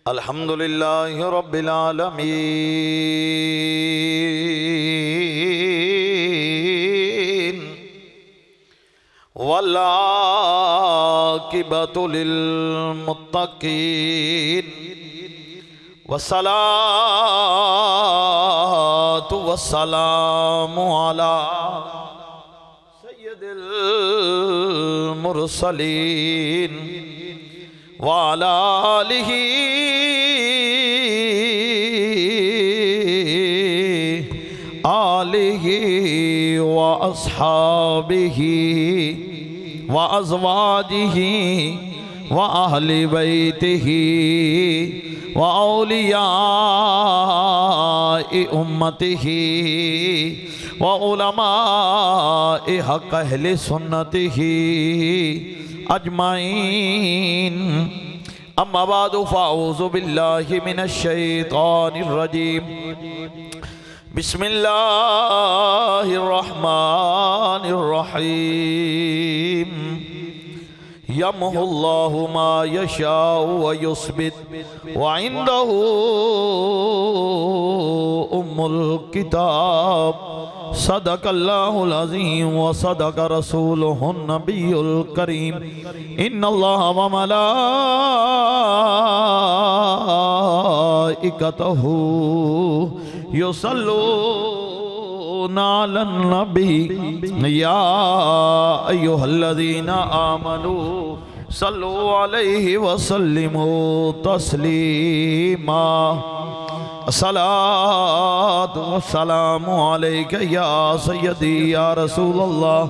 अल्हम्दुलिल्लाहि रब्बिल आलमीन वल आक़िबतु लिल मुत्तक़ीन वस्सलातु वस्सलामु अला सय्यिदिल मुरसलीन व अला आलिहि व अस्हाबिहि व अज़वाजिहि व अहलि बैतिहि व औलियाए उम्मतिहि व उलमाए हक़ अहले सुन्नतिहि अजमाइन। अम्मा बादु फ़अऊज़ु बिल्लाहि मिनश शैतानिर रजीम। बिस्मिल्लाहिर रहमानिर रहीम। यमहुल्लाहु मा यशाउ व युस्बित व इंदहु उम्मुल किताब। सदक़ल्लाहुल अज़ीम व सदक़ रसूलुहुन नबियुल करीम। इन्नल्लाहा व मलाइकतहु युसल्लूना अलन नबी या अय्युहल्लज़ीना आमनू सल्लु अलैहि व सल्लिमू तस्लीमा। अस्सलातु वस्सलामु अलैका या सय्यदी या रसूलल्लाह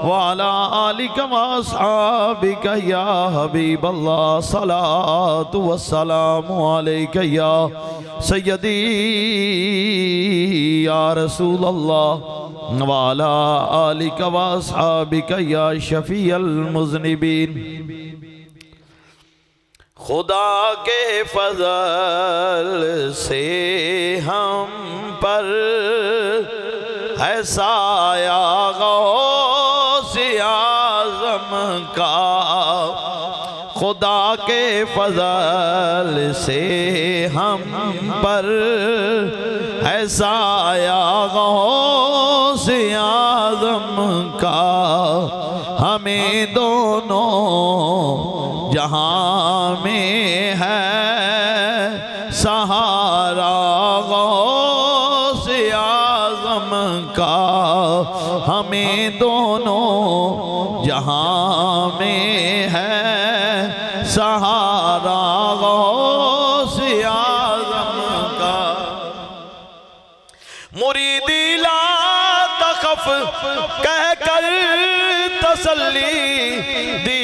व अला आलिका व अस्हाबिका या हबीबल्लाह। सलातु वस्सलामु अलैका या सय्यदी या रसूलल्लाह व अला आलिका व अस्हाबिका या शफीअल मुज़निबीन। खुदा के फजल से हम पर है साया गौसे आज़म का। खुदा के फजल से हम पर है साया गौसे आज़म का। हमें दोनों जहाँ में है सहारा गौसे आज़म का। हमें दोनों जहाँ में है सहारा गौसे आज़म का। मुरीदी ला तखफ कह कर तसल्ली दी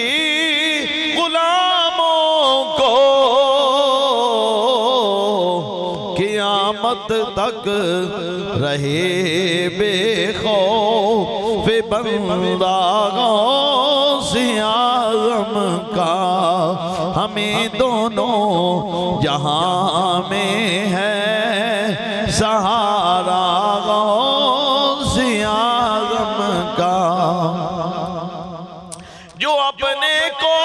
क़यामत तक रहे बेखौफ बंदा गौसे आज़म का। हमें दोनों जहाँ में है सहारा गौसे आज़म का। जो अपने को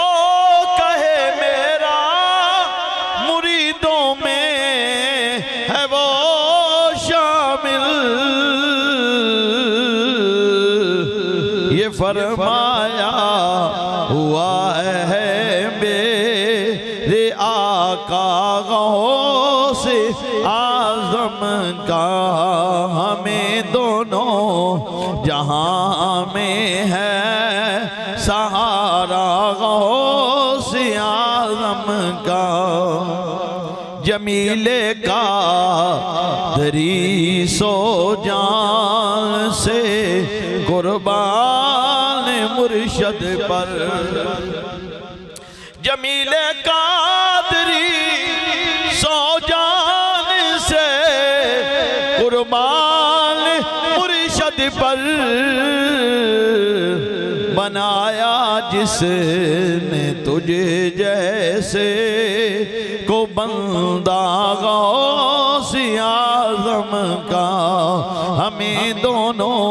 कहे मेरा मुरीदों में है वो शामिल। ये फरमाया हुआ है मेरे आका गौसे आज़म का। हमें दोनों जहाँ में है सहारा गौसे आज़म का। जमीले का दरी सो जान से कुर्बान मुर्शद पर। जमीले का दरी सो जान से कुर्बान मुर्शद पर। बनाया जिसने तुझे जैसे को बंदा गौसे आज़म का। हमें दोनों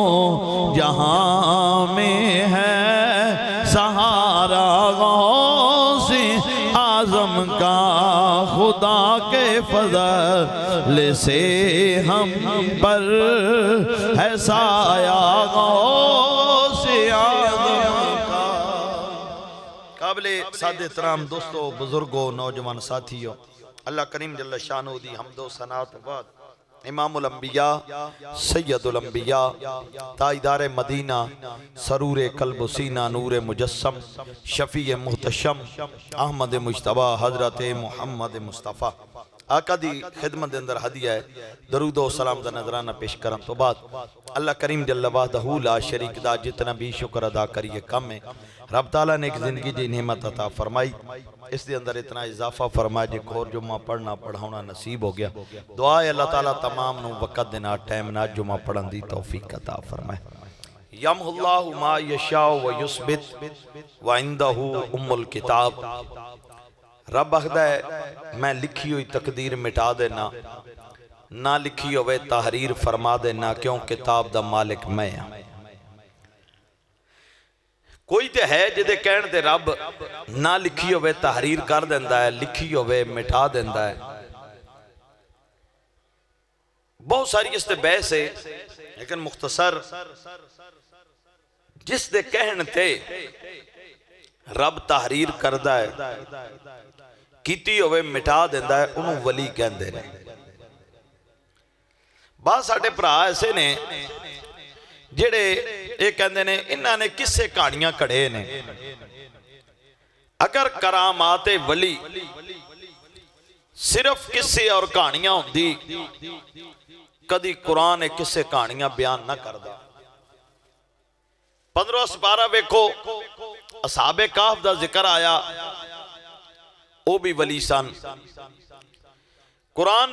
जहाँ में है सहारा गौसे आज़म का। खुदा के फजल से हम पर है साया गौसे आज़म का। काबिले सादे तराम दोस्तों, बुजुर्गों, नौजवान साथियों, अल्लाह करीम जल्ल शानो दी हम्दो सना तो बाद इमामुल अंबिया सैयदुल अंबिया ताजदार मदीना सरूर कल्ब सीना नूर मुजस्सम शफी मुहतशम अहमद मुश्तबा हजरत मुहम्मद मुस्तफ़ा आका दी खिदमत के अंदर हदिया है दरूदो सलाम का नजराना पेश करन तो बाद अल्लाह करीम जल्ल वहदहू ला शरीक दा जितना भी शुक्र अदा करिए कम है। रब ताला ने एक जिंदगी की नेमत अता फरमाई, इस दे अंदर इतना इजाफा फरमाया जो होर जुम्मा पढ़ना पढ़ाना नसीब हो गया। दुआ है अल्लाह ताला तमाम नू वक़्त देना टाइम ना जुम्मा पढ़न दी तौफीक अता फरमाए। यमहुल्लाहु मा यशाउ व युस्बित व इंदहु उम्मुल किताब। रब आखदा है मैं लिखी हुई तकदीर मिटा देना, ना लिखी होवे तहरीर फरमा देना, क्यों किताब दा मालिक मैं हां। कोई तो है जिहदे कहण ते रब ना लिखी होवे तहरीर कर देंदा है, लिखी होवे मिटा देंदा है। बहुत सारी इस ते बहस है, लेकिन मुख्तसर जिस दे कहण ते रब तहरीर करदा है, कीती होवे मिटा देंदा है, उन्होंने वली कहंदे ने। बहुत साडे भरा ऐसे ने जेड़े ये कहंदे ने इन्हां ने किस्से कहानियां घड़े ने। अगर करामात वली सिर्फ किस्से और कहानियां होंदी, कदी कुरान किस्से कहानियां बयान ना करदा। 15 सिपारा वेखो, असहाबे काफ दा जिक्र आया, वो भी वली सन। कुरान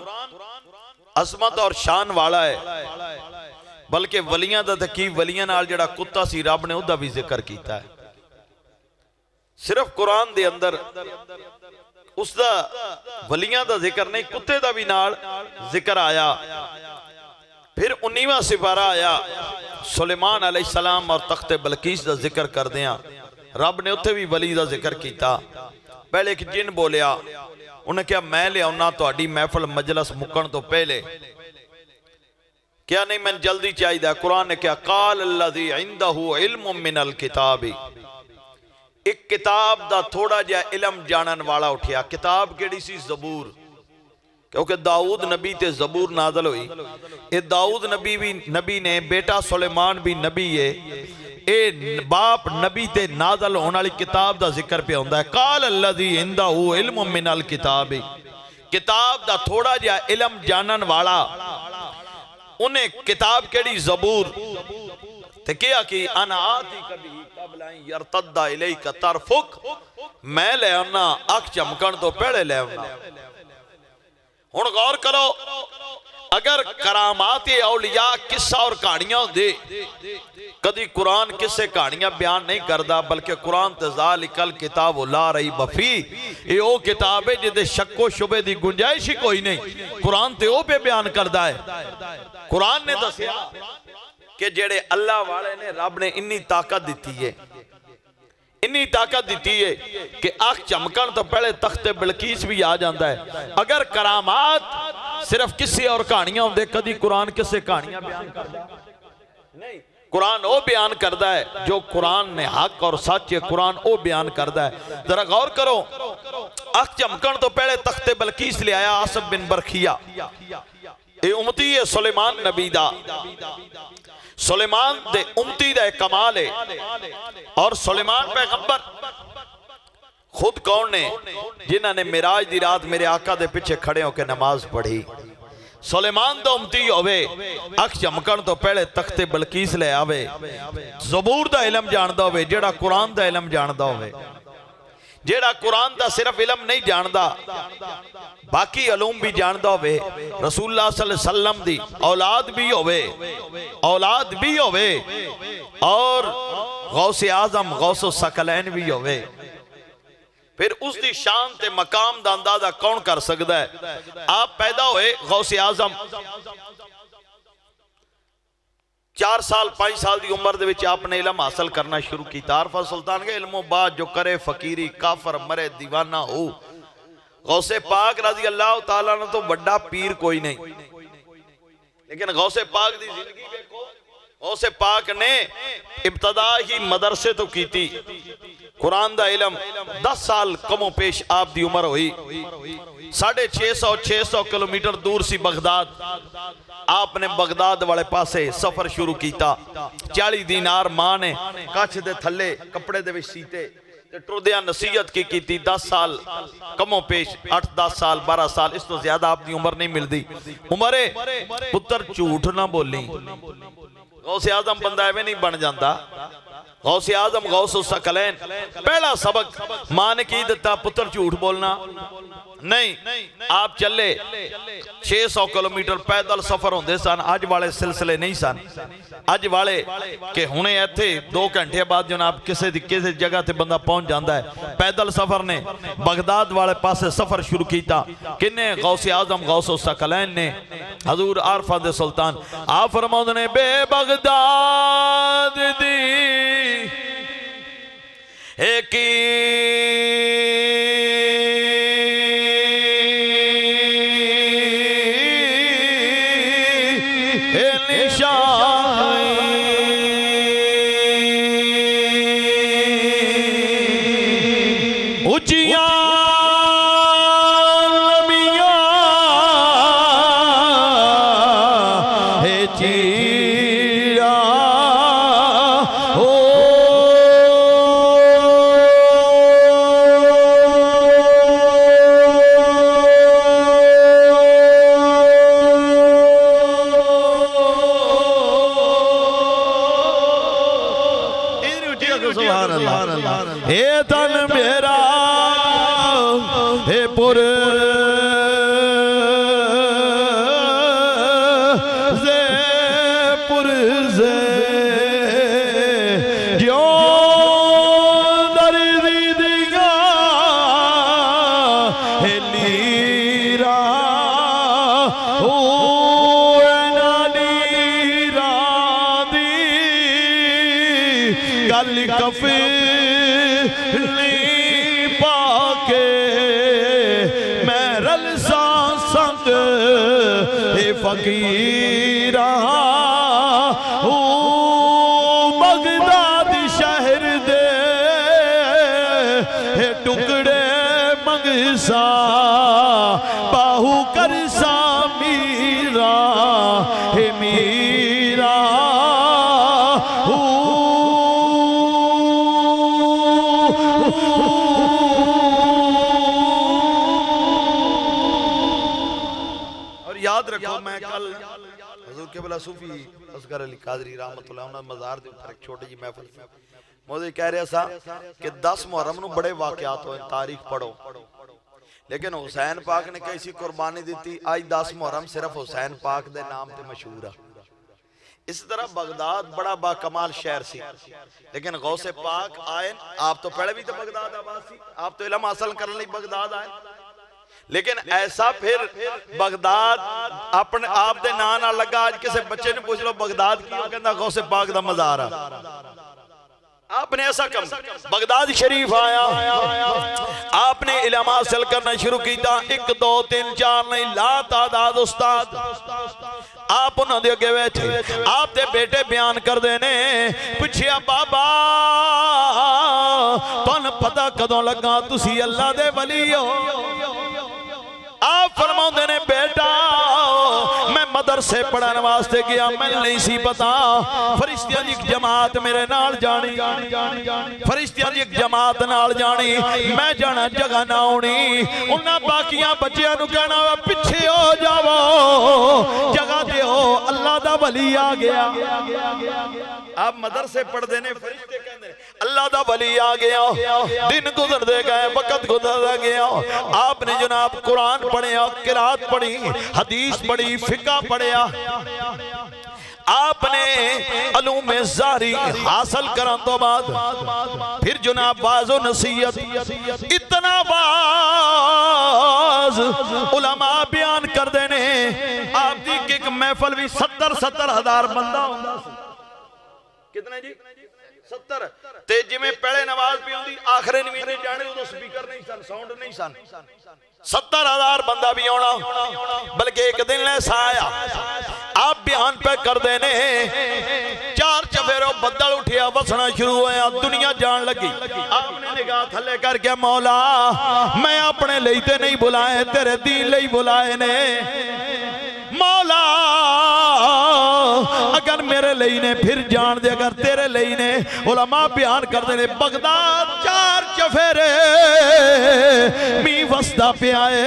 अजमत और शान वाला है, बल्कि वलियां दा की वलियां नाल जिहड़ा कुत्ता सी रब ने उहदा भी जिक्र किया है। सिर्फ कुरान दे अंदर उसदा वलियां दा जिक्र नहीं, कुत्ते दा भी नाल जिक्र आया। फिर 19वां सिपारा आया सुलेमान अलैहिस्सलाम और तख्ते बलकीस दा जिक्र करदियां रब ने उत्थे भी वली दा जिक्र किया। पहले एक जिन बोलिया, उन्हें क्या मैं लिया तुहाडी महफिल मजलस मुकन तो पहले, क्या नहीं मैं जल्दी चाहिए। कुरान ने क्या काल अल्लज़ी इंदहु इल्मुम मिनल किताबी, एक किताब दा थोड़ा जिहा इलम जानन वाला उठिया। किताब केड़ी सी? ज़बूर, क्योंकि दाऊद नबी ते ज़बूर नाज़िल हुई। ये दाऊद नबी भी नबी ने, बेटा सुलेमान भी नबी है, ए बाप नबी ते नाज़िल होने वाली किताब दा जिक्र पे होंदा है। काल अल्लज़ी इंदहु इल्मुम मिनल किताब, किताब दा थोड़ा जिहा इलम जानन वाला, उन्हें किताब केड़ी? ज़बूर। ते क्या कि अना आती कभी कबला यरतद्दा इलैका तरफुक, मैं ले आना अख चमकन तो पहले ले आना। हुण गौर करो, अगर करामात औलिया किस्सा और कहानियां होंदे, कदी कुरान किस्से कहानियां बयान नहीं करता, बल्कि कुरान ज़ालिकल किताब ला रैब फी, ये वो किताब है जिहदे शक्को शुबे की गुंजाइश ही कोई नहीं। कुरान ते वो पे बयान करता है। कुरान ने दसिया कि जेड़े अल्लाह वाले ने, रब ने इन्नी ताकत दी है, इन्नी ताकत दी है कि अख चमकन तो पहले तख्ते बिलकीस भी आ जाता है। अगर करामात सिर्फ किस्से और कहानियां होंदे, कदी कुरान किस्से कहानियां बयान करदा नहीं। कुरान वो बयान करता है जो कुरान ने हक और सच है, कुरान वो बयान करता है। जरा गौर करो, अख चमकन तो पहले तख्ते बलकीस ले आया आसिफ बिन बरखिया, ये उम्मती है सुलेमान नबी दा। सुलेमान दे उम्मती दा कमाल है। और सुलेमान पैगंबर खुद कौन ने जिन्हां ने मिराज दी रात मेरे आका दे पीछे खड़े होकर नमाज पढ़ी। सुलेमान दा उम्मती होवे, अख चमकन तो पहले तख्ते बलकीस ले आवे, ज़बूर दा इलम जानदा होवे, जेड़ा कुरान दा इलम जानदा होवे, जेड़ा कुरान दा सिर्फ इलम नहीं जानदा बाकी अलूम भी जानदा होवे, रसूलुल्लाह सल्लल्लाहु अलैहि वसल्लम दी औलाद भी होवे और गौसे आजम गौसो सकलैन भी होवे, फिर उसकी शान ते मकाम दा अंदाजा कौन कर सकता है। आप पैदा हुए गौसे आजम 4 साल 5 साल की उम्र दे विच आपने इलम हासिल करना शुरू किया। आरफा सुल्तान के इल्मों बाद जो करे फकीरी काफर मरे दीवाना हो, गौसे पाक रजी अल्लाह तआला अन्हु तो बड़ा पीर कोई नहीं, लेकिन गौसे पाक दी जिंदगी देखो। गौसे पाक ने इब्तदा ही मदरसे तो की थी, कुरान दा इलम 10 साल कमो पेश आप दी उम्र हुई। 650 किलोमीटर दूर सी बगदाद, आपने बगदाद वाले पासे सफर शुरू किया। 40 दीनार मां ने कच्छ दे थले कपड़े दे विच सीते ते टुरदियां नसीहत की 10 साल कमो पेश, 8-10 साल 12 साल, इस तो ज्यादा आपकी उम्र नहीं मिलती। उम्र पुत्र झूठ ना बोली। गौसे आजम बंदा एवं नहीं बन जाता। गौसे आजम गौसुस सकलैन, पहला सबक मां ने की दिता, पुत्र झूठ बोलना नहीं। आप चले 600 किलोमीटर पैदल सफर होंदे सन, अज वाले सिलसिले नहीं सन। अज वाले कि हुणे इत्थे 2 घंटे बाद जनाब किसी जगह ते बंदा पहुंच जाता है। पैदल सफर ने बगदाद वाले पासे सफर शुरू किया। किन्ने? गौसे आजम गौसुस सकलैन ने, हजूर आरफा दे सुल्तान। आप फरमाउंदे ने बे बगदाद दी एक फकीरा बगदाद शहर दे टुकड़े मंगसा बाहू करसा मीरा हे मीरा याद रखो। मैं कल हजूर केबला सूफी असगर अली कादरी रहमतुल्लाह अलैह मज़ार दे ऊपर एक छोटी जी महफिल मौजूद कह रहा सा कि 10 मुहर्रम नु बड़े वाकयात होए, तारीख पढ़ो, लेकिन हुसैन पाक ने कैसी कुर्बानी दी। आज 10 मुहर्रम सिर्फ हुसैन पाक दे नाम ते मशहूर है। इस तरह बगदाद बड़ा बाकमाल शहर सी, लेकिन गौसे पाक आए। आप तो पहले भी तो बगदाद आबाद सी, आप तो इल्म हासिल करने लई बगदाद आए, लेकिन ऐसा फिर बगदाद अपने आप दे नां नाल लगा। आज किसी बच्चे ने पूछ लो बगदाद की, कहंदा गौसे पाक दा मज़ार है। आपने ऐसा कम बगदाद शरीफ आया, आपने इल्म हासिल करना शुरू किया। 1 2 3 4 नहीं, ला तादाद उस्ताद आप उन्होंने अगे बैठे। आप दे बेटे बयान करते ने, पूछया बाबा तुहानू पता कदों लगा तुसी अल्लाह दे वली हो? आप फरमाते ने बेटा मैं मदरसे पढ़ने वास्ते गया, मैं नहीं सी पता। फरिश्तियां दी जमात मेरे नाल जानी, फरिश्तियां दी जमात नाल जानी, मैं जाना जगह ना होनी। उन्हां बाकियां बच्चियां नूं कहना पिछे हो जावो, जगह दे हो, अल्लाह दा वली आ गया। आप मदरसे पढ़ते ने, फरिश्ते कहंदे ने अल्लाह दा वली आ गया। दिन गुजरते गए, वक्त गुजरता गया। आपने जनाब कुरान पढ़िया, किरात पढ़ी, हदीस पढ़ी, फिका पढ़िया। आपने अलूम ज़ारी हासिल करन तो बाद फिर जनाब वाज़ो नसीहत, इतना वाज उलमा बयान कर देने। आप दी एक महफिल भी 70 हज़ार बंदा होंदा सी। कितने जी? 70। ते जिवें पहले नमाज पी होंदी आखिरी नवीं जाने, उदों स्पीकर नहीं सन, साउंड नहीं सन। 70,000 बंदा भी आना, बल्कि एक दिन ऐसा आया आप बयान पे कर देने, 4 चफेरों बदल उठिया, वसना शुरू होया, दुनिया जान लगी। आपने निगाह थले करके मौला मैं अपने लिए ते नहीं बुलाए, तेरे दीन लिए बुलाए ने मौला, अगर मेरे लिए ने फिर जान दे, अगर तेरे लिए ने। उलमा बयान करते ने बगदाद 4 चफेरे मी वसदा पे आए,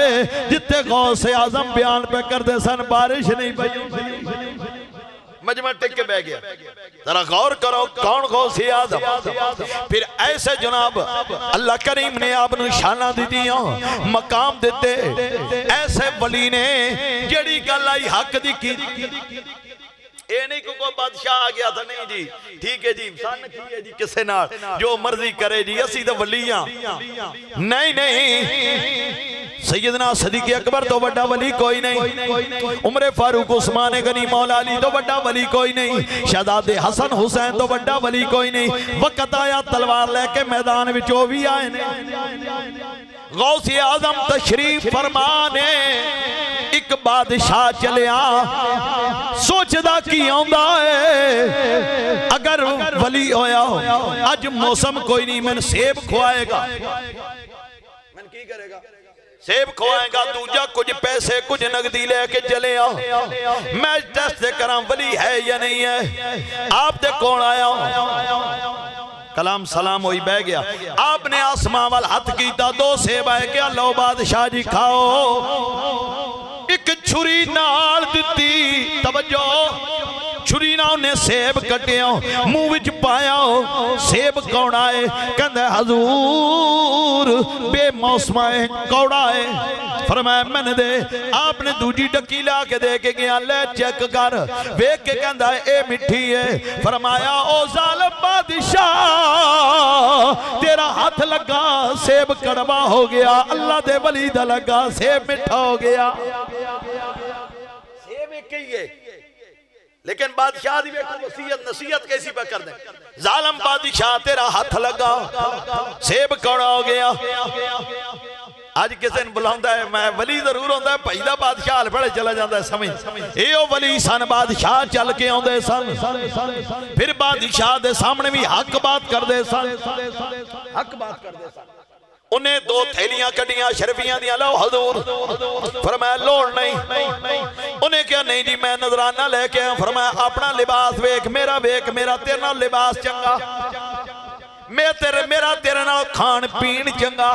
जिथे गौसे आजम बयान पे करते सन बारिश नहीं पई, मजमा टिक के बह गया। जरा गौर करो कौन गौसे आजम। फिर ऐसे जनाब अल्लाह करीम ने आपनु शाना दितियां, मकाम दिते, ऐसे वली ने जेड़ी गल आई हक दी की। ये नहीं को बादशाह आ गया था, नहीं जी ठीक है जी सन की है जी, किसे नाल जो मर्जी करे जी, असी तो वली हां। नहीं नहीं, सैयदना सदीक अकबर तो बड़ा वली कोई नहीं, उमर फारूक उस्मान गनी मौला अली तो बड़ा वली कोई नहीं, शहजादे हसन हुसैन तो बड़ा वली कोई नहीं। वक्त आया तलवार लेके मैदान विचों भी आए ने, गौसे आजम तशरीफ फरमाने, एक बादशाह चलिया सोचदा की आंदा है, अगर वली होया अज मौसम कोई नहीं, मैंने सेब खुआएगा, मैंने की करेगा सेब खुआएगा, दूजा कुछ पैसे कुछ नगदी लेके चले आ, मैं टेस्ट करा वली है या नहीं है। आप दे कौन आया, कलाम सलाम होई बह गया, आपने आसमां वाल हाथ कीता, 2 सेब आए, क्या लो बादशाह जी खाओ, एक छुरी नाल दिती, तवज्जो छुरी ना उन्हें सेब कटिया मुंह विच पाया, सेब कौड़ा है, कहंदा हजूर बेमौसमा है कौड़ा है, फरमाया मैंने दे। आपने दूजी डक्की ला के दे के गया, ले चेक कर, वेख के कहंदा ए मिठी है, फरमाया ओ जालिम बादशाह तेरा हाथ लगा सेब कड़वा हो गया, अल्लाह दे वली दा लगा सेब मिठा हो गया। सेब एक ही है, लेकिन बादशाह दी वेखो वसीयत नसीहत कैसी पे कर दे, जालिम बादशाह तेरा हाथ लगा सेब कौड़ा हो गया। अज किसी ने बुलांदा है, मैं वली जरूर होंदा है, भाई दा बादशाह हल फड़े चला जाता है, समझ ए ओ वली सन, बादशाह चल के आउंदे सन, फिर बादशाह दे सामने भी हक बात करदे सन, हक बात करदे सन। उन्हें 2 थैलियां कटियां शरफियां दियां, लो हजूर, फरमाया लोड़ नहीं। उन्हें क्या नहीं जी मैं नजराना लेके आया, फरमाया अपना लिबास वेख, मेरा वेख, मेरा तेरे नाल लिबास चंगा, मेरा तेरे नाल खान पीन चंगा,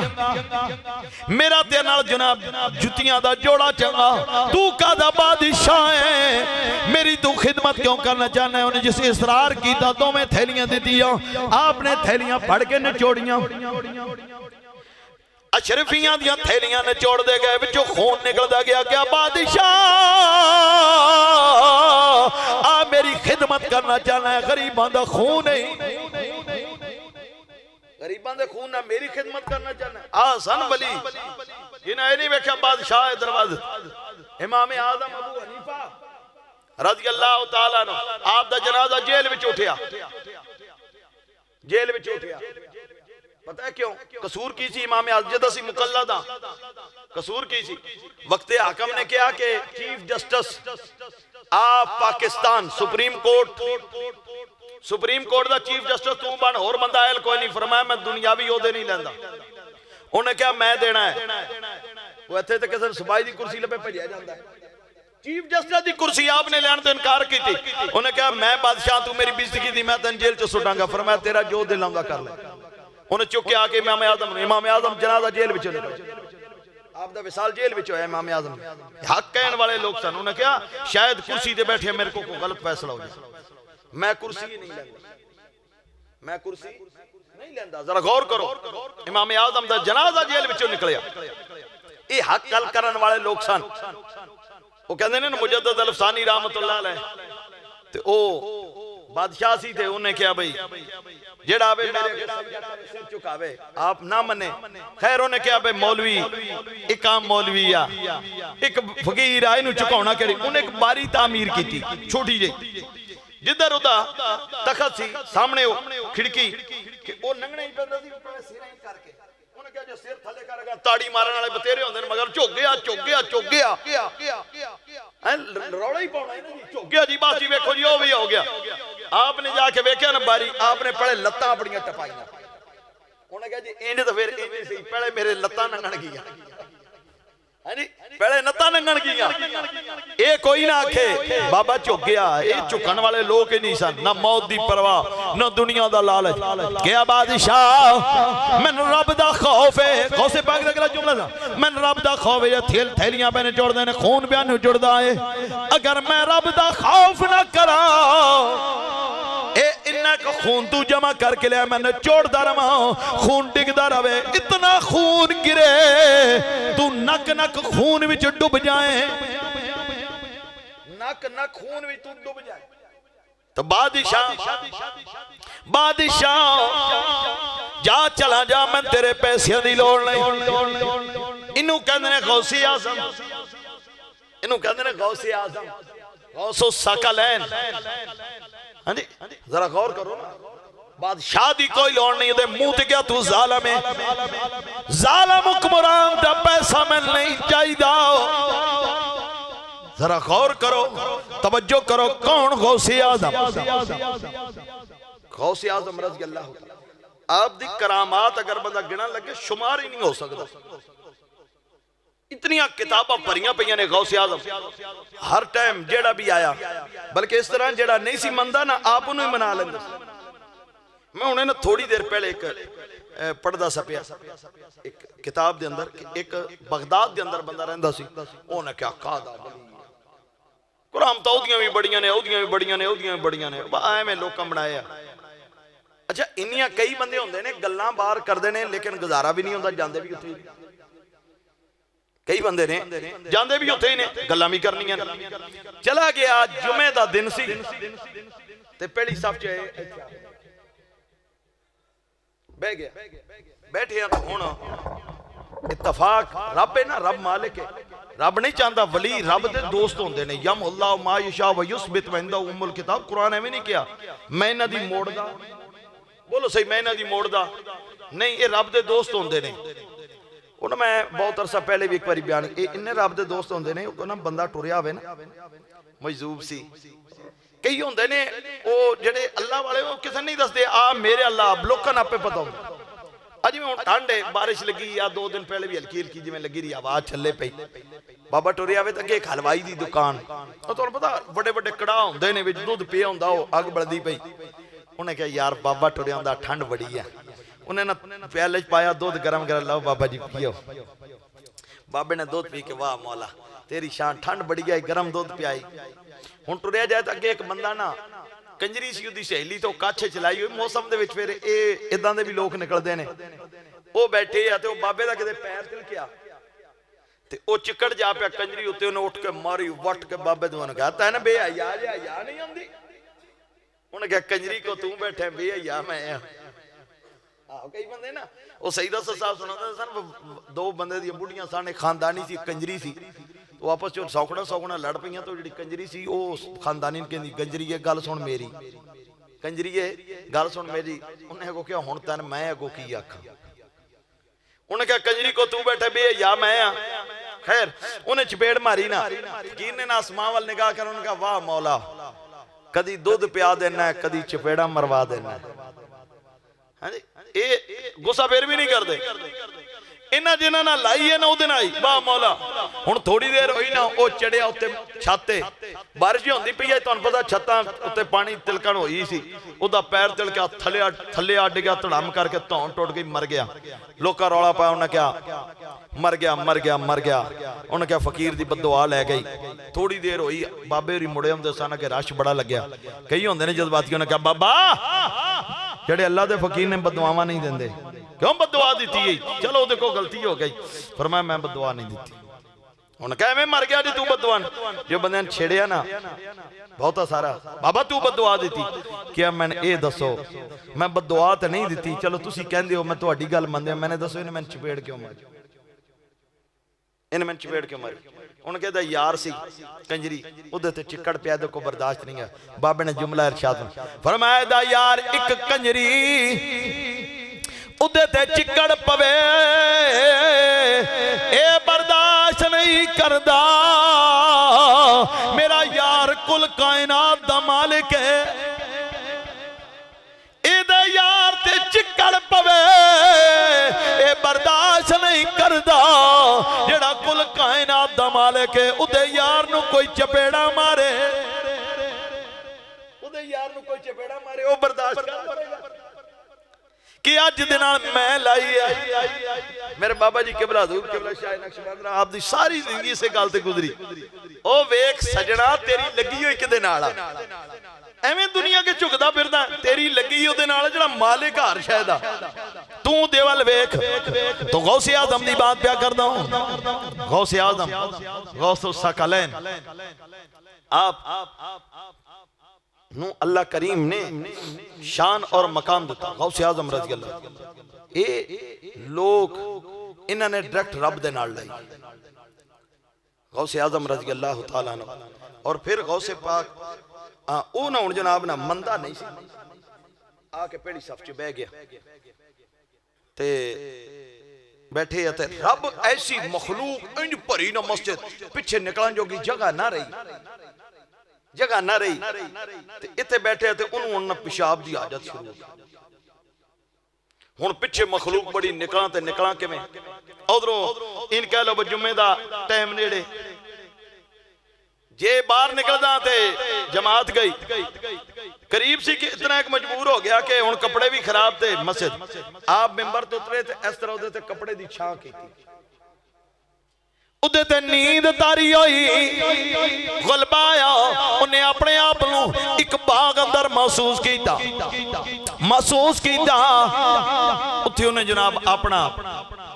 मेरा तेरे नाल जनाब जुतियां दा जोड़ा चंगा, तू कादा बादशाह है, मेरी तू खिदमत क्यों करना चाहना है। उन्हें जिस इसरार कीता, 2 थैलियां दित्तियां, आपने थैलियां फड़ के निचोड़ियां, अशरफियां दियां थैलियां निचोड़ दे गए, विचों खून निकलदा गया, क्या बादशाह आ मेरी खिदमत करना चाहना है, गरीबां दा खून है, गरीबां दे खून ना मेरी खिदमत करना चाहना है। आ सन वली जिन्हें नहीं वेख्या बादशाह दरवाजे, इमाम आजम अबू हनीफा रज़ी अल्लाह तआला अन्हु, आप दा जनाजा जेल विच उठिया, जेल विच उठिया, पता है क्यों? कसूर की सी इमाम आजम, जद असी मुकल्लद हां, कसूर की सी। वक्त हाकम ने कहा कि चीफ जस्टिस आप पाकिस्तान सुप्रीम कोर्ट दा चीफ जस्टिस तू बन, होर बंदा आयल कोई नहीं, फरमाया मैं दुनियावी ओहदे नहीं लैंदा। उन्हें क्या मैं देना है, वो इत्थे ते किसी सबाई दी कुर्सी लबे भजया जांदा है, चीफ जस्टिस दी कुर्सी आपने लैण तो इनकार की। उन्हें कहा मैं बादशाह तू मेरी बेइज्जती की, मैं तेन जेल च सुटांगा, फरमाया तेरा जो दिल आंदा कर ले। उन्हें चुक के आके इमाम आजम जनाजा जेल विच निकल, आप दा विसाल जेल विच होया। इमाम आजम हक कहने वाले लोग सन, उन्हें कहा शायद कुर्सी ते बैठे मेरे को गलत फैसला हो जाए, मैं कुर्सी नहीं लैंदा, मैं कुर्सी नहीं लैंदा। जरा गौर करो, इमाम आजम दा जनाजा जेल विचों निकलिया, ये हक गल करन वाले लोग सन। वो कहंदे ने मुजद्दद अल्फसानी रहमतुल्लाह अलैह, ते ओ बादशाह सी थे, उन्हें क्या भाई जेड़ा आवे मेरे सिर झुकावे, आप ना मने। खैर उन्हें क्या भाई मौलवी एक आम मौलवी आ, एक फकीर आ, इनू झुकाउणा केड़ी। उन्हें एक बारी तामीर की छोटी जी, जिधर उदा तखत सी, सामने खिड़की, कि वो लंघना ही पैंदा सी सिर करके। उन्हें क्या जो सिर थले करेगा ताड़ी मारने वाले बतेरे होंगे मगर झुक गया झुक गया झुक गया रौला ही पाना झुक गया जी बस जी वेखो जी वो भी हो गया आपने जाके वेख्या ना बारी आपने पहले लत्तां अपनियां टपाइयां उन्हें कहा जी इंज तो फिर इंज सी पहले मेरे लत्तां नंगण गियां पहले नत्ता नंगण गियां ये कोई ना आखे बाबा झुक गया ये झुकण वाले लोग ही नहीं सन ना मौत दी परवाह ना दुनिया दा लालच क्या बादशाह मैनू रब दा खौफ है गौसे पाक दा अगला जुमला था मैनू रब दा खौफ है थेल थैलियां मैंने जोड़दे ने खून ब्यान जुड़दा है अगर मैं रब दा खौफ ना करा इन्ना को खून तू जमा करके लिया मैंने चोड़दा रहा खून डिगदा रहे इतना खून गिरे तू नक नक खून विच डूब जाए नक नक खून विच तू डूब जाए तो बादशाह जा चला जा मैं तेरे पैसे की लोड़ नहीं इनू कहंदे ने गौसे आज़म इनू कहंदे ने गौसे आज़म गौसो सकलैन हाँ जी जरा गौर करो ना बादशाह दी कोई लोड़ नहीं है मुंह ते क्या तू जालिम है जालिम हुक्मरान दा पैसा मैं नहीं चाहिदा जरा गौर करो तवज्जो करो कौन गौसे आज़म गौसे आज़म रज़ी अल्लाह आप दी करामात अगर बंदा गिना लगे शुमार ही नहीं हो सकता इतनी किताबां भरियां पईयां ने गौसे आज़म हर टाइम जेड़ा भी आया बल्कि इस तरह जेड़ा नहीं सी मनदा ना आप उन्हें मना लेंदा मैं उन्हें ना थोड़ी देर पहले एक पढ़दा सा पिया एक किताब दे अंदर एक बगदाद दे अंदर बंदा रहिंदा सी उन्हें क्या कादा कुरान तो ओदियां भी बड़ियां ने ओदियां भी बड़ियां ने ओदियां भी बड़ियां ने एवें लोकां बनाया अच्छा इन्नियां कई बंदे होंदे ने गल्लां बाहर करदे ने लेकिन गुजारा भी नहीं होंदा जांदे भी उत्थे कई बंदे ने जांदे भी उत्थे ही ने गल्लां भी करनियां चला गया जुमे दा दिन सी ते पहली सफ च बह गया बैठे तो हुण इत्तफाक रब है ना रब मालिक है रब नहीं चाहता वली रब दे दोस्त होंदे ने यम अल्लाह मा यशा व युस्बित वंदा उम्मुल किताब कुरान एवें नहीं किया मैं इन्हां दी मोड़दा बोलो सही मैं इन्हां दी मोड़दा नहीं ये रब दे दोस्त होंदे ने उन्हें मैं बहुत अरसा पहले भी एक बार बयान इन्ने रब दे दोस्त होंदे ने ना बंदा टुरिया होवे ना मजदूब सी कई होंदे ने वो जेडे अल्लाह वाले वो किसे नहीं दसदे आ मेरे अल्लाह लोकां नूं आपे पता होंदा अज में हुण ठंड है बारिश लगी या 2 दिन पहले भी हल्की हल्की जिवें लगी रही आवाज छले पई बाबा टुरिया आवे तां अगे एक हलवाई दी दुकान ਉਹ ਤੁਹਾਨੂੰ पता बड़े बड़े कड़ाह होंदे ने विच दुध पिया हुंदा ਉਹ अग बलदी पई उन्हें कहा यार बाबा टुरिया हुंदा ठंड बड़ी है उन्हें ना प्याले पाया दूध गरम कर लो बाबा जी पियो बाबे ने दूध पी के वाह मौला तेरी शान ठंड बड़ी है गरम दूध पियाई हुण टुरिया जाए तो अगे एक बंदा ना कंजरी सी उदी सहेली तो कच्छ चलाई हुई मौसम दे विच फिर इदां दे भी लोग निकलदे ने वो बैठे आ ते बाबे दा किते पैर तिलकिया ते ओ चिकड़ जा पिया कंजरी उत्ते उन्हें उठ के मारी वट के बाबे तू कहा तैन बेहया या नहीं आंदी उन्हें कहा कंजरी को तू बैठे बेहया मैं कई बंदे ना वो सईदा साहब सुनाते सन 2 बंदे दी बुढ़ियां सन खानदानी सी कंजरी सी वो आपस च सौखड़ा लड़ पईयां तो जिहड़ी कंजरी सी वो खानदानी कहंदी कंजरी ये गल सुन मेरी कंजरी ये गल सुन मेरी उन्हें अगो क्या हुण तैन मैं अगो की आखां उन्हें कहा कंजरी को तू बैठे बेहया मैं खैर उन्हें चपेड़ मारी ना फकीर ने ना आसमां वाल निगाह कर उन्हें कहा वाह मौला कदी दूध पिया देना कदी चपेड़ा मरवा देना हाँ जी ये गुस्सा फिर भी नहीं करते इन्हां जिन्हां नाल लाई है ना उहदे नाल वाह मौला हुण थोड़ी देर होई ना वो चढ़िया उत्ते छत ते बारिश होंदी पई है तुहानूं पता छत्तां उत्ते पानी तिलकण होई सी उहदा पैर तिलकिया थल्ले अड्ड गया धड़म करके धौन टुट गई मर गया लोकां रौला पाया उन्हें क्या मर गया मर गया मर गया उन्हें क्या फकीर दी बददुआ लै गई थोड़ी देर होई बाबे होरी मुड़े हुंदे सन कि रश बड़ा लग्या कई होंदे ने जज्बाती उन्हें कहा बाबा जेड़े अल्लाह दे फकीर ने बददुआवां नहीं देंदे क्यों बददुआ दी चलो उहदे कोल गलती हो गई फरमाया मैं बददुआ नहीं दी हुण कहवे मर गया जी तू बददुआ जो बंदे ने छेड़िया ना बहुता सारा बाबा तू बददुआ दी क्या मैंने ये दसो मैं बददुआ तो नहीं दी चलो तुसी कहंदे हो मैं तुहाडी गल मनदे मैंने दसो इन्हें मैंने चपेड़ क्यों मारी इन्हें मैंने चपेड़ क्यों मारी उन्हें कहता यार सी कंजरी उधर ते चिकड़ पिया को बर्दाश्त नहीं है बाबे ने जुमला इरशाद फरमाया दा यार एक कंजरी उदे ते चिकड़ पवे ए बर्दाश्त नहीं करदा। मेरा यार कुल कायनात दा मालिक है, इदे यार ते चिकड़ पवे ए बर्दाश्त नहीं करदा। जेड़ा कुल कायनात दा मालिक है उदे यार नू कोई चपेड़ा मारे, उदे यार नू कोई चपेड़ा मारे ओ बर्दाश्त कर करेगा कि अज दे नाल मैं लाई है। मेरे बाबा जी किबला हजूर किबला शाह नक्शबंद आप दी सारी जिंदगी से गल ते गुजरी। ओ वेख सजना तेरी लगी हुई किदे नाल आ, एवें दुनिया के झुकदा फिरदा, तेरी लगी ओदे नाल जेड़ा मालिक हर शै दा। तू देवल वेख तो गौसे आजम दी बात प्या करदा हूं। गौसे आजम गौसुस सकलैन आप नू अल्लाह करीम ने शान और मकाम दिता। गौसे आजम रज़ी अल्लाह ए लोग इन्होंने डायरेक्ट रब दे नाल लाई। गौसे आजम रज़ी अल्लाह तआला अन्हु और फिर गौसे पाक ओ ना हुण जनाब ना मंदा नहीं सी, आके पहली सफ च बह गया ते बैठे ते रब ऐसी मखलूक इंज भरी ना मस्जिद पिछे निकलन जोगी जगह ना रही, जगह ना रही ते इत्थे बैठे ते उन्होंने पेशाब की आदत शुरू। हुण पिछे मखलूक बड़ी निकला ते निकला किवें, उधरों इन कह लो जुम्मे दा टाइम नेड़े, जे बाहर निकलदा ते जमात गई करीब सी कि इतना एक मजबूर हो गया कि हुण कपड़े भी खराब थे मस्जिद। आप मिंबर तो उतरे ते इस तरह उहदे ते कपड़े दी छां कीती, उदे ते नींद तारी होई, गलबा आया, उन्हें अपने आप नू एक बाग अंदर महसूस कीता, महसूस कीता। उत्थे उन्हें जनाब अपना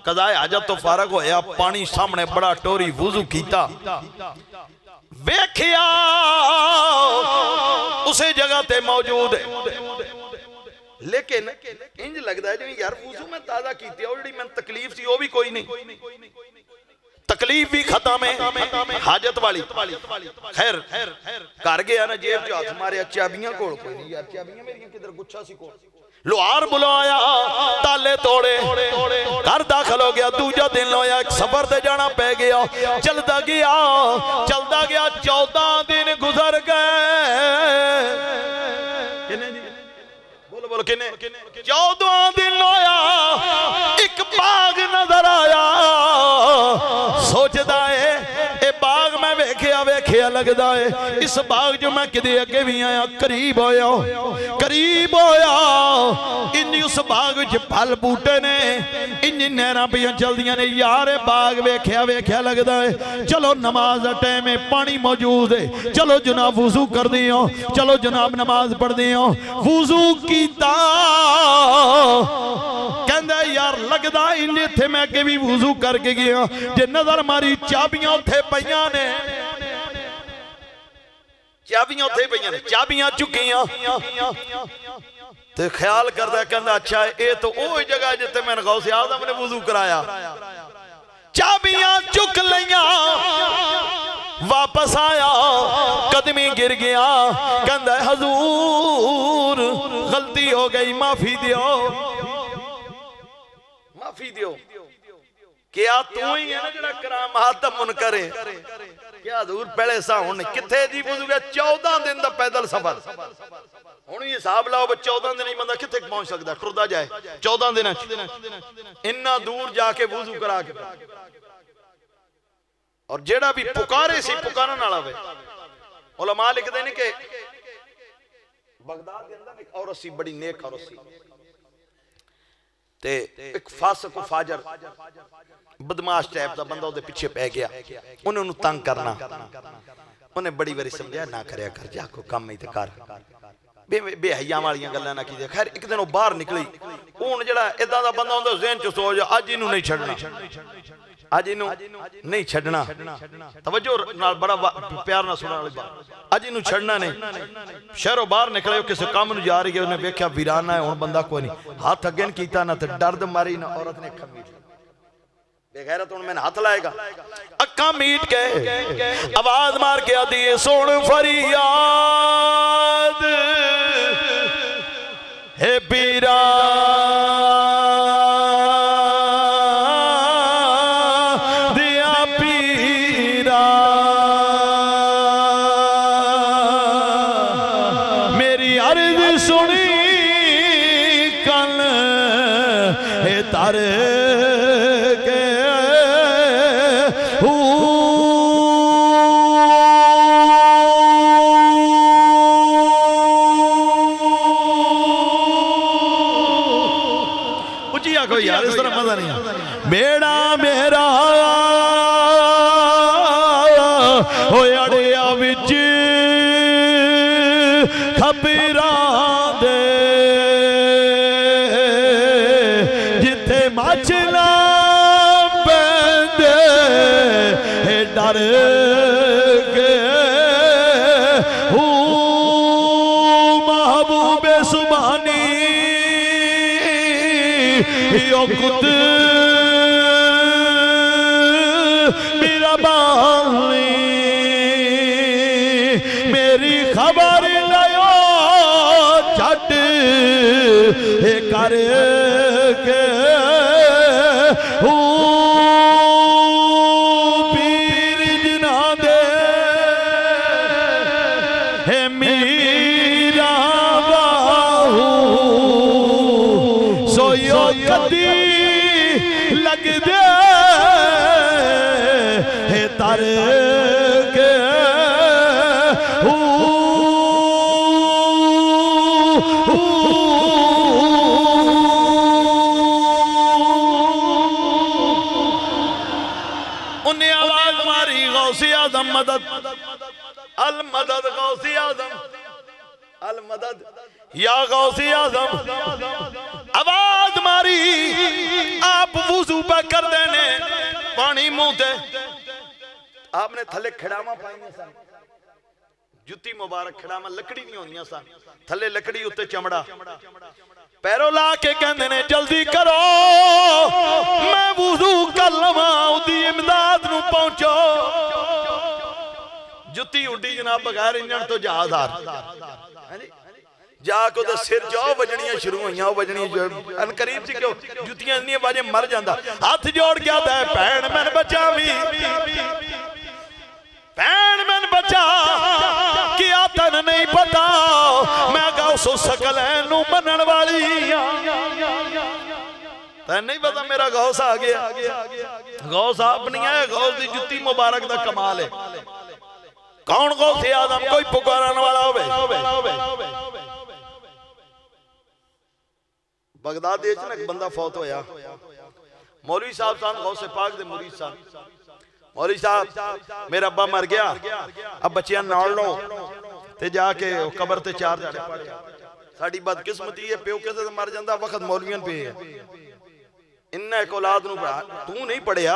कज़ाए हाजत तो फारग होया, पानी सामने बड़ा टोरी वुजू कीता, वेखिया उसे जगह ते मौजूद है। लेकिन इंज लगता है जिवें यार वुजू मैं ताज़ा कीती, और जिहड़ी मैनूं तकलीफ सी वो भी कोई नहीं, तकलीफ भी खत्म है, हाजत वाली। खैर घर गया ना, जेब च हाथ मारिया, चाबियां कोल कोई नहीं यार, चाबियां मेरियां किधर, गुच्छा सी कोल। लोहार बुलाया, ताले तोड़े, घर दाखिल हो गया। दूजा दिन होया, एक सफर ते जाना पै गया, चलता गया 14 दिन गुजर गए। बोलो बोलो किन्ने? 14 दिन होया, एक बाग नजर आया, सोचदा है ए बाग मैं वेखिया वेखिया लगदा है इस बाग जो मैं किदे अगे भी आया, करीब होया, करीब होया, इन उस बाग विच फल बूटे ने, इन नहरां पियां चलदियां ने यार, बाग वेखिया वेखिया लगदा है। चलो नमाज दा टाइम है, पानी मौजूद है, चलो जनाब वुजू कर दियो, चलो जनाब नमाज पढ़ दियो। वुजू कीता, कहंदा यार लगदा इन इत्थे मैं अगे भी वुजू करके गया, जे नजर मारी चाबियां उत्थे पईयां ने, चाबियां उत्थे पईयां ने, चाबियां चुकियां ते ख्याल करदा, कहंदा अच्छा ये तो वो जगह जिथे मैंने गौसे आज़म ने वुजू कराया। चाबियां चुक लिया, वापस आया, कदमी गिर गया, कहंदा हजूर गलती हो गई, माफी दियो, माफी दियो। क्या तू ही है ना जिहड़ा करामात दा मुनकर है? क्या हजूर पहले सा हुण किथे जी वुजू गया? 14 दिन दा पैदल सफर, हुण हिसाब लाओ 14 दिन ही बंदा किथे पहुंच सकदा, टुरदा जाए 14 दिन इन्ना दूर जाके वुजू करा के। और जेड़ा भी पुकारे सी पुकारन वाला वे, उलमा लिखदे ने कि बगदाद के अंदर एक औरत सी, बड़ी नेक औरत सी, ते एक फासिक फाजर बदमाश टाइप दा बंदा उहदे पीछे पै गया, उन्हें उन्हें तंग करना, उन्हें बड़ी बारी समझाया ना करया कर, जा कोई काम ही ते कर, बेहया वाली गल्लां ना कीजिए। खैर एक दिन वो बाहर निकली, हुण जेड़ा इदां दा बंदा हुंदा ज़हन च सोच अज इनू नहीं छड्डना, अज इनू नहीं छड्डना, तवज्जो नाल बड़ा प्यार नाल सुणन वाली बात, अज इनू छड्डना नहीं। शहरों बाहर निकले, किसी काम नूं जा रही है, उन्हें वेख्या वीराना है, हुण बंदा कोई नहीं, हाथ अगे नहीं कीता ना, ते दर्द मारी ना औरत ने अखां मीट बेगैरत, हुण मैंने हाथ लाएगा, अखां मीट के आवाज मार के आती है सुन फरियाद हे पीरा डर के उची आखो यार, इस तरह मजा नहीं। बेड़ा मेरा हो अड़िया विच खबरां दे, जिथे मछला पैंदे डर के महबूबे सुबानी यो कुत मेरा बाली मेरी खबर लियो झट कर के पीर जना दे हे मीरा बाहू सोयो कदी लग दे हे तर के उन्हें आवाज मारी गौसे आदम मदद अल मदद गौसे आदम अल मदद या गौसे आदम। आवाज मारी आप वुजू पे कर देने पानी मुंह ते आपने थले खिड़ावा पाई सन, जुत्ती मुबारक खिड़ावा लकड़ी नहीं होंदियां सन, थले लकड़ी उत्ते चमड़ा पैरों ला के कहंदे ने जल्दी करो मैं वुजू कर लवां उदी इमदाद नूं पहुंचो। जुत्ती उड्डी जनाब बगैर इंजन तो जहाज़ार जाके उहदे सिर जाओ वजनियां शुरू होईयां, ओ वजनी अनकरीब सी क्यों जुत्तियां इन्नी बाजे मर जांदा। हाथ जोड़ के आता है भैन मैन बचावी भैन मैन बचा क्या तन नहीं पता मैं गौसो सकलैन नूं मनण वाली तैन नहीं पता मेरा गौस आ गया। गौस आप नहीं है, गौस दी जुत्ती मुबारक दा कमाल है। कौन गौस आदम कोई पुकारन वाला होवे। बगदाद एक बंदा फौत होया, मौलवी साहब सन गौसे पाक दे मुरीद सन। मौलवी साहब मेरा अब्बा मर गया, अब बच्चियां नाल लो ते जाके कबर ते चार जाने पढ़। साडी बदकिस्मती है प्यो किसे मर जांदा वक्त मौलवियां पे है। इन्ना एक औलाद नूं पढ़ा तू नहीं पढ़िया,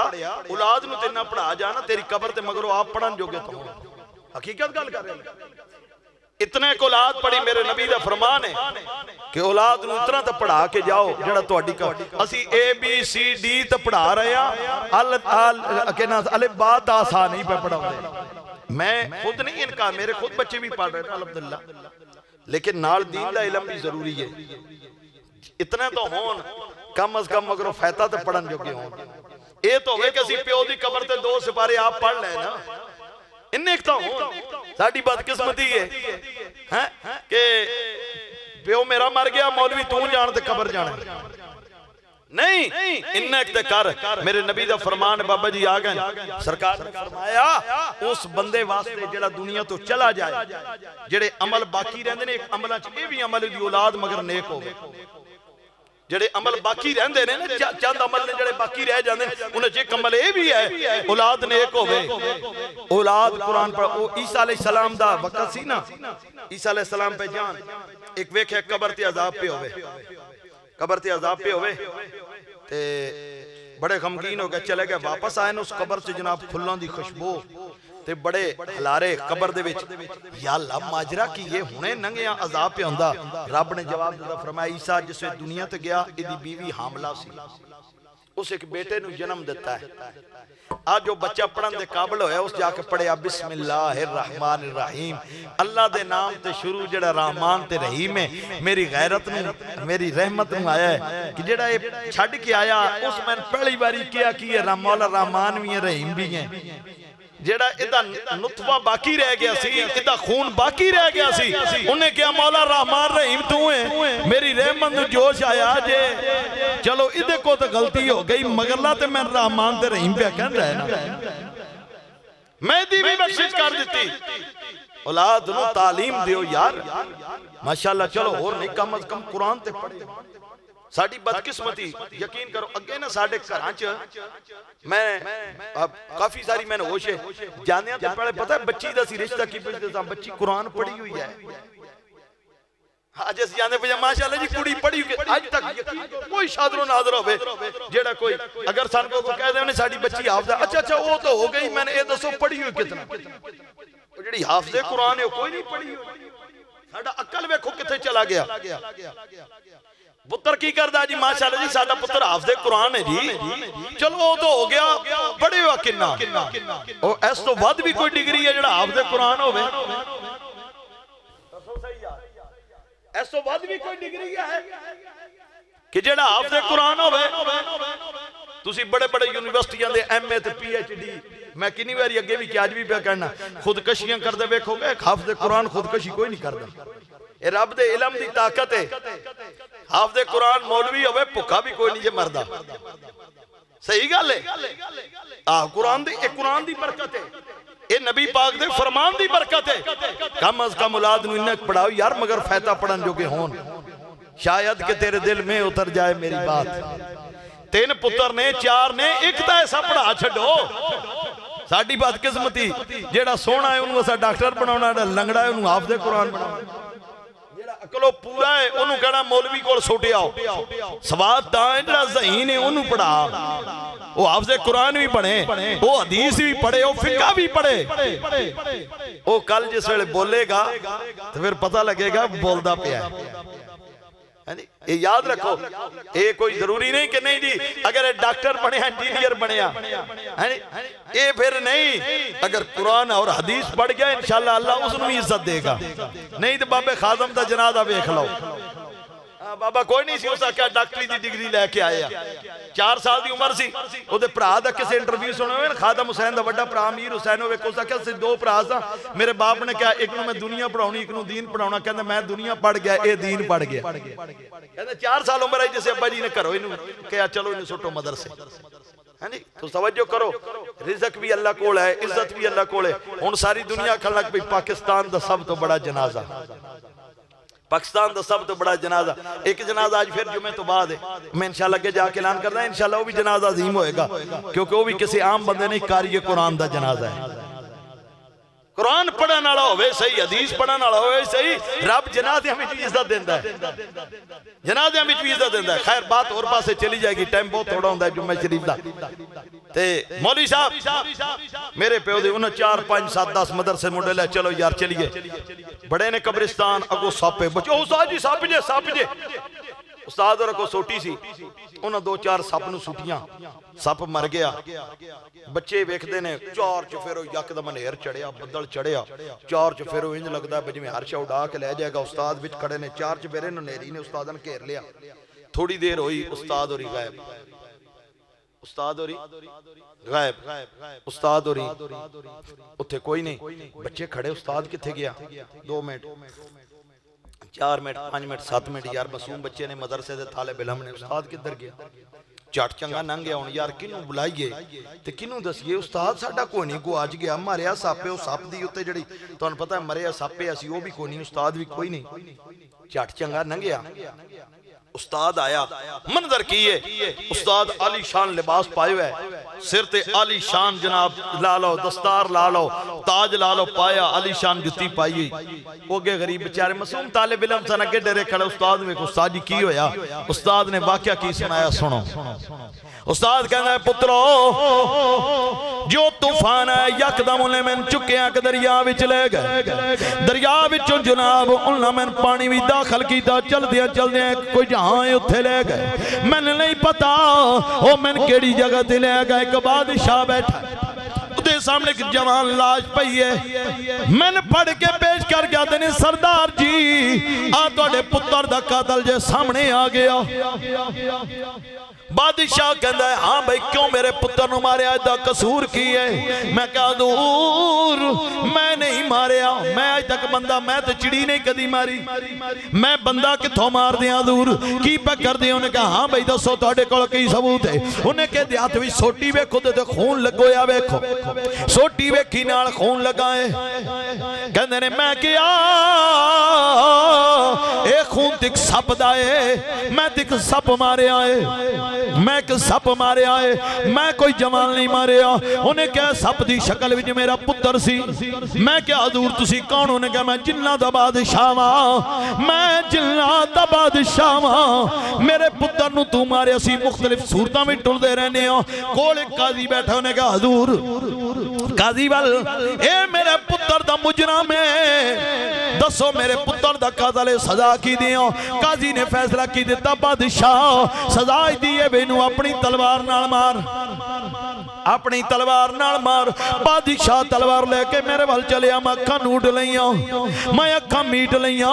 औलाद नूं ते ना पढ़ा जाना तेरी कबर ते मगरों आप पढ़न जोगे तो हकीकत गल कर रहे। इतने एक औलाद पढ़ी, मेरे नबी दा फरमान है कि औलाद नूं इतना तो पढ़ा के जाओ जेड़ा तुहाडी का असी ABCD तो पढ़ा रहे हैं, अलिफ बा ता आसान नहीं पे पढ़ाते। मैं खुद नहीं इनका, मेरे खुद बच्चे भी पढ़ रहे हैं अल्हम्दुलिल्लाह, लेकिन नाल दीन दा इल्म भी जरूरी है। इतने तो होन कम अज कम मगरों फैता तो पढ़न जोगे होन। ये तो होवे कि असी प्यो दी कबर ते दो सिपारे आप पढ़ ले ना, इन्ने तो होन। साडी बदकिस्मती है कि प्यो मेरा मर गया मौलवी तू जान ते कबर जाना नहीं, इन्ना एक कर। मेरे नबी दा फरमान बाबा जी आ गए, सरकार ने फरमाया उस बंदे वास्ते जेड़ा दुनिया तो चला जाए, जेड़े अमल बाकी रहंदे ने, एक अमलां च ये भी अमल दी औलाद मगर नेक होवे। जेड़े अमल बाकी रहंदे ने ना, चंद अमल ने जेड़े बाकी रह जांदे ने, उन्हां च एक अमल ये भी है औलाद नेक होवे। औलाद कुरान पर ओ ईसा अलैहि सलाम दा वक्त सी ना, ईसा अलैहि सलाम पे जान एक वेखे कबर ते अजाब पे होवे, कबर ते अजाब पे होवे ते बड़े गमगीन हो गए, चले गए वापस आए उस कबर से जनाब फुल्लों दी खुशबू ते बड़े हलारे कबर दे विच। या अल्लाह माजरा की ये हुणे नंगिया अजाब पे हुंदा। रब ने जवाब दिता फरमाया ईसा जिस वे दुनिया ते गया इदी बीवी हामला सी, उस एक बेटे नु जन्म दिता है। आज जो बच्चा पढ़न दे काबिल होया उस जाके पढ़िया बिस्मिल्लाहिर रहमानिर रहीम, अल्लाह दे नाम ते शुरू जेड़ा रहमान ते रहीम है। मेरी गैरत नु मेरी रहमत नु आया है कि जेड़ा ये छड़ के आया उस मैं पहली बारी किया कि ये मौला रहमान भी है रहीम भी है। जेड़ा इदा नुतफा बाकी रह गया सी, इदा खून बाकी रह गया सी, उन्हें क्या मौला रहमान रहीम तू है, मेरी रहमत नूं जोश आया जे चलो इदे को तो गलती हो गई मगरला ते मैं रहमान ते रहीम पे कह रहा है ना, मैं दी भी बख्शिश कर दी। औलाद नूं तालीम दियो यार माशाअल्लाह। चलो और नहीं कम अज कम कुरान ते पढ़े। साड़ी बदकिस्मती यकीन करो अगे ना साडे घरां च मैं काफी सारी मैंने होश है जाने तो पहले पता है बच्ची दा सी रिश्ता की पुछदे सा, बच्ची कुरान पढ़ी हुई है। आज अस जाने पे माशाअल्लाह जी कुड़ी पढ़ी हुई आज तक यकीन कोई शादरो नादर होवे जेड़ा कोई अगर सन को कह दे ने साडी बच्ची हाफिज, अच्छा अच्छा वो तो हो गई, मैंने ये दसो पढ़ी हुई कितना, वो जेड़ी हाफिज कुरान है कोई नहीं पढ़ी हुई। साडा अकल वेखो किथे चला गया। पुत्र की करदा जी माशाअल्लाह जी साडा पुत्र हाफिज कुरान है जी, चलो वो तो हो गया, पढ़े हुआ किन्ना ओ इस तो वध भी कोई डिग्री है जेड़ा हाफिज कुरान होवे, इस तो वध भी कोई डिग्री है कि जेड़ा हाफिज कुरान होवे। तुसी बड़े बड़े यूनिवर्सिटियां दे एमए ते पीएचडी, मैं कितनी बारी अगे भी आज भी पे कहना खुदकशियां करदे वेखोगे, हाफिज कुरान खुदकशी कोई नहीं करदा, ये रब दे इल्म दी ताकत है। हाफिज कुरान मौलवी होवे भुखा भी कोई नहीं जे मरदा, सही गल है। कुरान दी बरकत है, ये नबी पाक दे फरमान दी बरकत है। कम अज कम औलाद नूं इन्ना पढ़ाओ यार मगर फायदा पढ़न जोगे होन, शायद कि तेरे दिल में उतर जाए मेरी बात। तीन पुत्र ने चार ने एक तो ऐसा पढ़ा छो। साडी बदकिस्मती जेड़ा सोहना है उन्होंने असा डॉक्टर बनाना, लंगड़ा है उन्होंने हाफिज कुरान बनाना, अकलो पूरा है उन्होंने कहना मौलवी कोल सुट आओ। सवाद ता है जेड़ा ज़हीन है उन्होंने पढ़ा, वो हाफिज कुरान भी पढ़े, वो हदीस भी पढ़े, वो फिक़ह भी पढ़े। वो कल जिस वेले बोलेगा तो फिर पता लगेगा बोलदा पिया है। ये याद रखो, ये कोई जरूरी नहीं कि नहीं जी अगर डॉक्टर बने इंजीनियर बनया ये फिर नहीं, अगर कुरान और हदीस पढ़ गया इंशाअल्लाह अल्लाह उसको भी इज्जत देगा। नहीं तो बाबे खादम का जनाजा वेख लो, बाबा कोई नहीं सी उसका क्या डॉक्टरी की डिग्री लैके आया, 4 साल की उम्र सी, ओदे भरा दा किसी इंटरव्यू सुने खादम हुसैन दा वड्डा भरा अमीर हुसैन होवे, उसका क्या सी 2 भरा सा, मेरे बाप ने कहा एक मैं दुनिया पढ़ाउणी एक दीन पढ़ाउणा, कहंदा मैं दुनिया पढ़ गया ये दीन पढ़ गया। कहंदा 4 साल उम्र आई जिसे अब्बा जी ने घरों इनू कहा चलो इनू सुटो मदरसे। है नी, तो तवज्जो करो, रिज़्क भी अल्लाह कोल है, इज्जत भी अल्लाह कोल है। हुण सारी दुनिया आखण लग पई पाकिस्तान दा सब तो बड़ा जनाजा, पाकिस्तान का सब तो बड़ा जनाजा, एक जनाजा आज फिर जुमे तो बाद है, मैं इंशाल्लाह अगे जाके ऐलान करदा इंशाल्लाह वो भी जनाजा अजीम होएगा, क्योंकि वो भी किसी आम बंदे नहीं कारी कुरान का जनाजा है। कुरान पढ़ने वाला होवे सही, हदीस पढ़ने वाला होवे सही, रब जनाज़ियां में भी इज्जत देंदा है, जनाज़ियां में भी इज्जत देंदा है। खैर बात और पासे चली जाएगी, टाइम बहुत थोड़ा होंदा है जुम्मे शरीफ दा। ते मौलवी साहब मेरे प्यो दे उन्हें 4 5 7 10 मदरसे मुंडे ले चलो यार चलिए, बड़े ने कब्रिस्तान अगो सापे बचो उस्ताद जी सप जे उस्ताद और को सोटी सी, उन्हें 2 4 सप नूं सुटियां, सप मर गया। बच्चे वेखदे ने चार चफेरो यकदम नहेर चढ़िया, बदल चढ़िया, चार चफेरो इंज लगदा है जिवें हर्ष उड़ा के ले जाएगा। उस्ताद विच खड़े ने, 4 चफेरे नहेरी ने उस्ताद ने घेर लिया। थोड़ी देर हुई उस्ताद होरी गायब, उस्ताद होरी गायब, उस्ताद होरी उत्थे कोई नहीं। बच्चे खड़े, उस्ताद किथे गया? 2 मिनट 4 मिनट 5 मिनट 7 मिनट, यार मासूम बच्चे ने मदरसे दे तालिब इल्म ने, उस्ताद किधर गया? झट चंगा लंघ गया। हुण यार किनू बुलाइए ते किनू दसीए? उस्ताद साडा कोई नहीं, गुआच गया, मारिया सप, उस सप दी उत्ते जिहड़ी तुहानूं पता है मरिया सप है, असीं ओह भी कोई नहीं, उस्ताद भी कोई नहीं। झट चंगा लंघिया, उस्ताद आया, मंजर की है उस्ताद आलीशान लिबास पाए हुए, सिर ते आलीशान जनाब ला लो, दस्तार ला लो, ताज ला लो पाया, आलीशान जुत्ती पाई। ओगे गरीब बेचारे मासूम तालिब इल्म सन अगे डरे खड़े। उस्ताद वेखो उस्ताद जी की होया? उस्ताद ने वाकया की सुनाया, सुनो। उस्ताद कहना है पुत्रो जो तूफान है यकदम उन्हें मैन चुकिया के दरिया विच ले गए, दरिया विचों जनाब उन्हें मैन पानी भी दाखिल किया, चलदियां चलदियां कोई जहां उत्थे ले गए, मैंने नहीं पता ओ मैन केड़ी जगह ते ले गए। एक बादशाह बैठा उहदे सामने एक जवान लाश पई है, मैंने पढ़ के पेश कर गया तेने सरदार जी आ तुहाडे पुत्र दा कातल जे सामने आ गया। बादशाह कहता है हाँ भाई क्यों मेरे पुत्र नु मारिया, इदा कसूर की है? मैं कहा हजूर मैं नहीं मारिया, मैं आज तक बंदा, मैं तो चिड़ी नहीं कदी मारी, मैं बंदा किथों मार दिया हजूर, की पे कर दिया? उन्हें कहा हाँ भाई दसो तुहाडे कोल की सबूत है? उन्हें कहा दे हाथ विच सोटी वेखो ते खून लगोया वेखो, सोटी वेखी नाल खून लगा है। कहंदे ने मैं क्या ए खून तिक सप दा है, मैं तिक सप मारिया है, मैं एक सप मारिया है, मैं कोई जवान नहीं मारिया। उन्हें क्या सप दी शक्ल विच मेरा पुत्र सी। मैं क्या हजूर तुसी कौन? उन्हें कहा मैं जिन्ना दा बादशाह वां, मैं जिन्ना दा बादशाह वां, मेरे पुत्र नु तू मारिया सी। मुख्तलिफ सूरतां में टुलदे रहने हो। कोल एक काजी बैठा, उन्हें कहा हजूर काजी वाल ए मेरे पुत्र दा मुजरम है, दसो मेरे पुत्र दा कातल सजा की दियो। काजी ने फैसला की दिता बादशाह सजा दी है, बेनू अपनी तलवार नाल मार, अपनी तलवार नाल मार। बादशाह तलवार लेके मेरे वाल चलिया, मैं अखा नूट लिया, मैं अखा मीट लिया,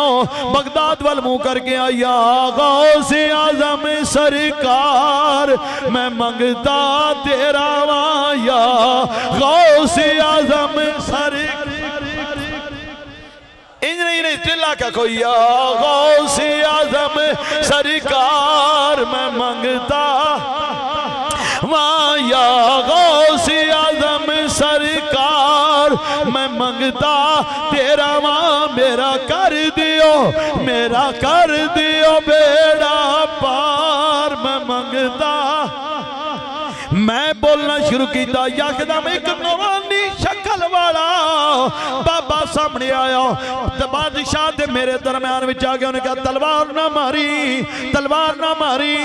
बगदाद वाल मुंह करके आया। गौसे आजम सरकार मैं मंगता तेरा वाया, गौसे आजम सरकार इंज नहीं चिल्ला क्या कोई, गौसे आजम सरकार मैं मंगता वाया, गौसे आजम सरकार मैं मंगता तेरा मां, मेरा कर दियो, मेरा कर दियो बेड़ा पार, मैं मंगता। मैं बोलना शुरू किया, यकदम एक नौरानी शक्ल वाला बाबा सामने आया। बादशाह दे मेरे दरम्यान विच आ गया। उन्हें कहा तलवार ना मारी, तलवार ना मारी।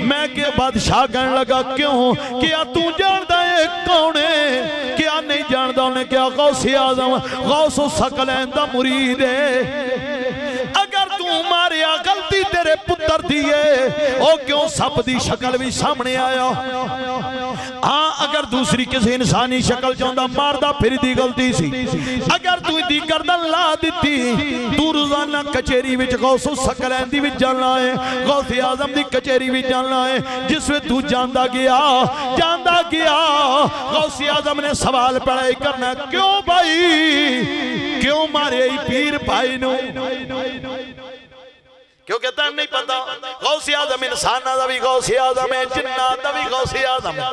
मैं के बादशाह कहने लगा क्यों, क्या तू जानदा है कौन है? क्या नहीं जानदा? उन्हें क्या गौसे आजम गौसो सकलैन दा मुरीद है। अगर तू मारिया गलती तेरे पुत्र दी है, ओ क्यों सप दी शक्ल भी सामने आया? हाँ अगर दूसरी किसी इंसानी शक्ल चाहता मारदा फिर दी गलती सी। अगर तू दी गर्दन ला दी, तू रोजाना कचेरी विच गौसो सकलैन दी विच जाना है, गौसे आजम दी कचेरी विच जाना है। जिस वे तू जानदा गया गौसे आजम ने सवाल पढ़ाई करना, क्यों भाई क्यों मारे पीर भाई नू? क्यों कहता है नहीं पता? गौसे आजम इंसान दा भी गौसे आजम है, जिन्नात दा भी गौसे आजम है।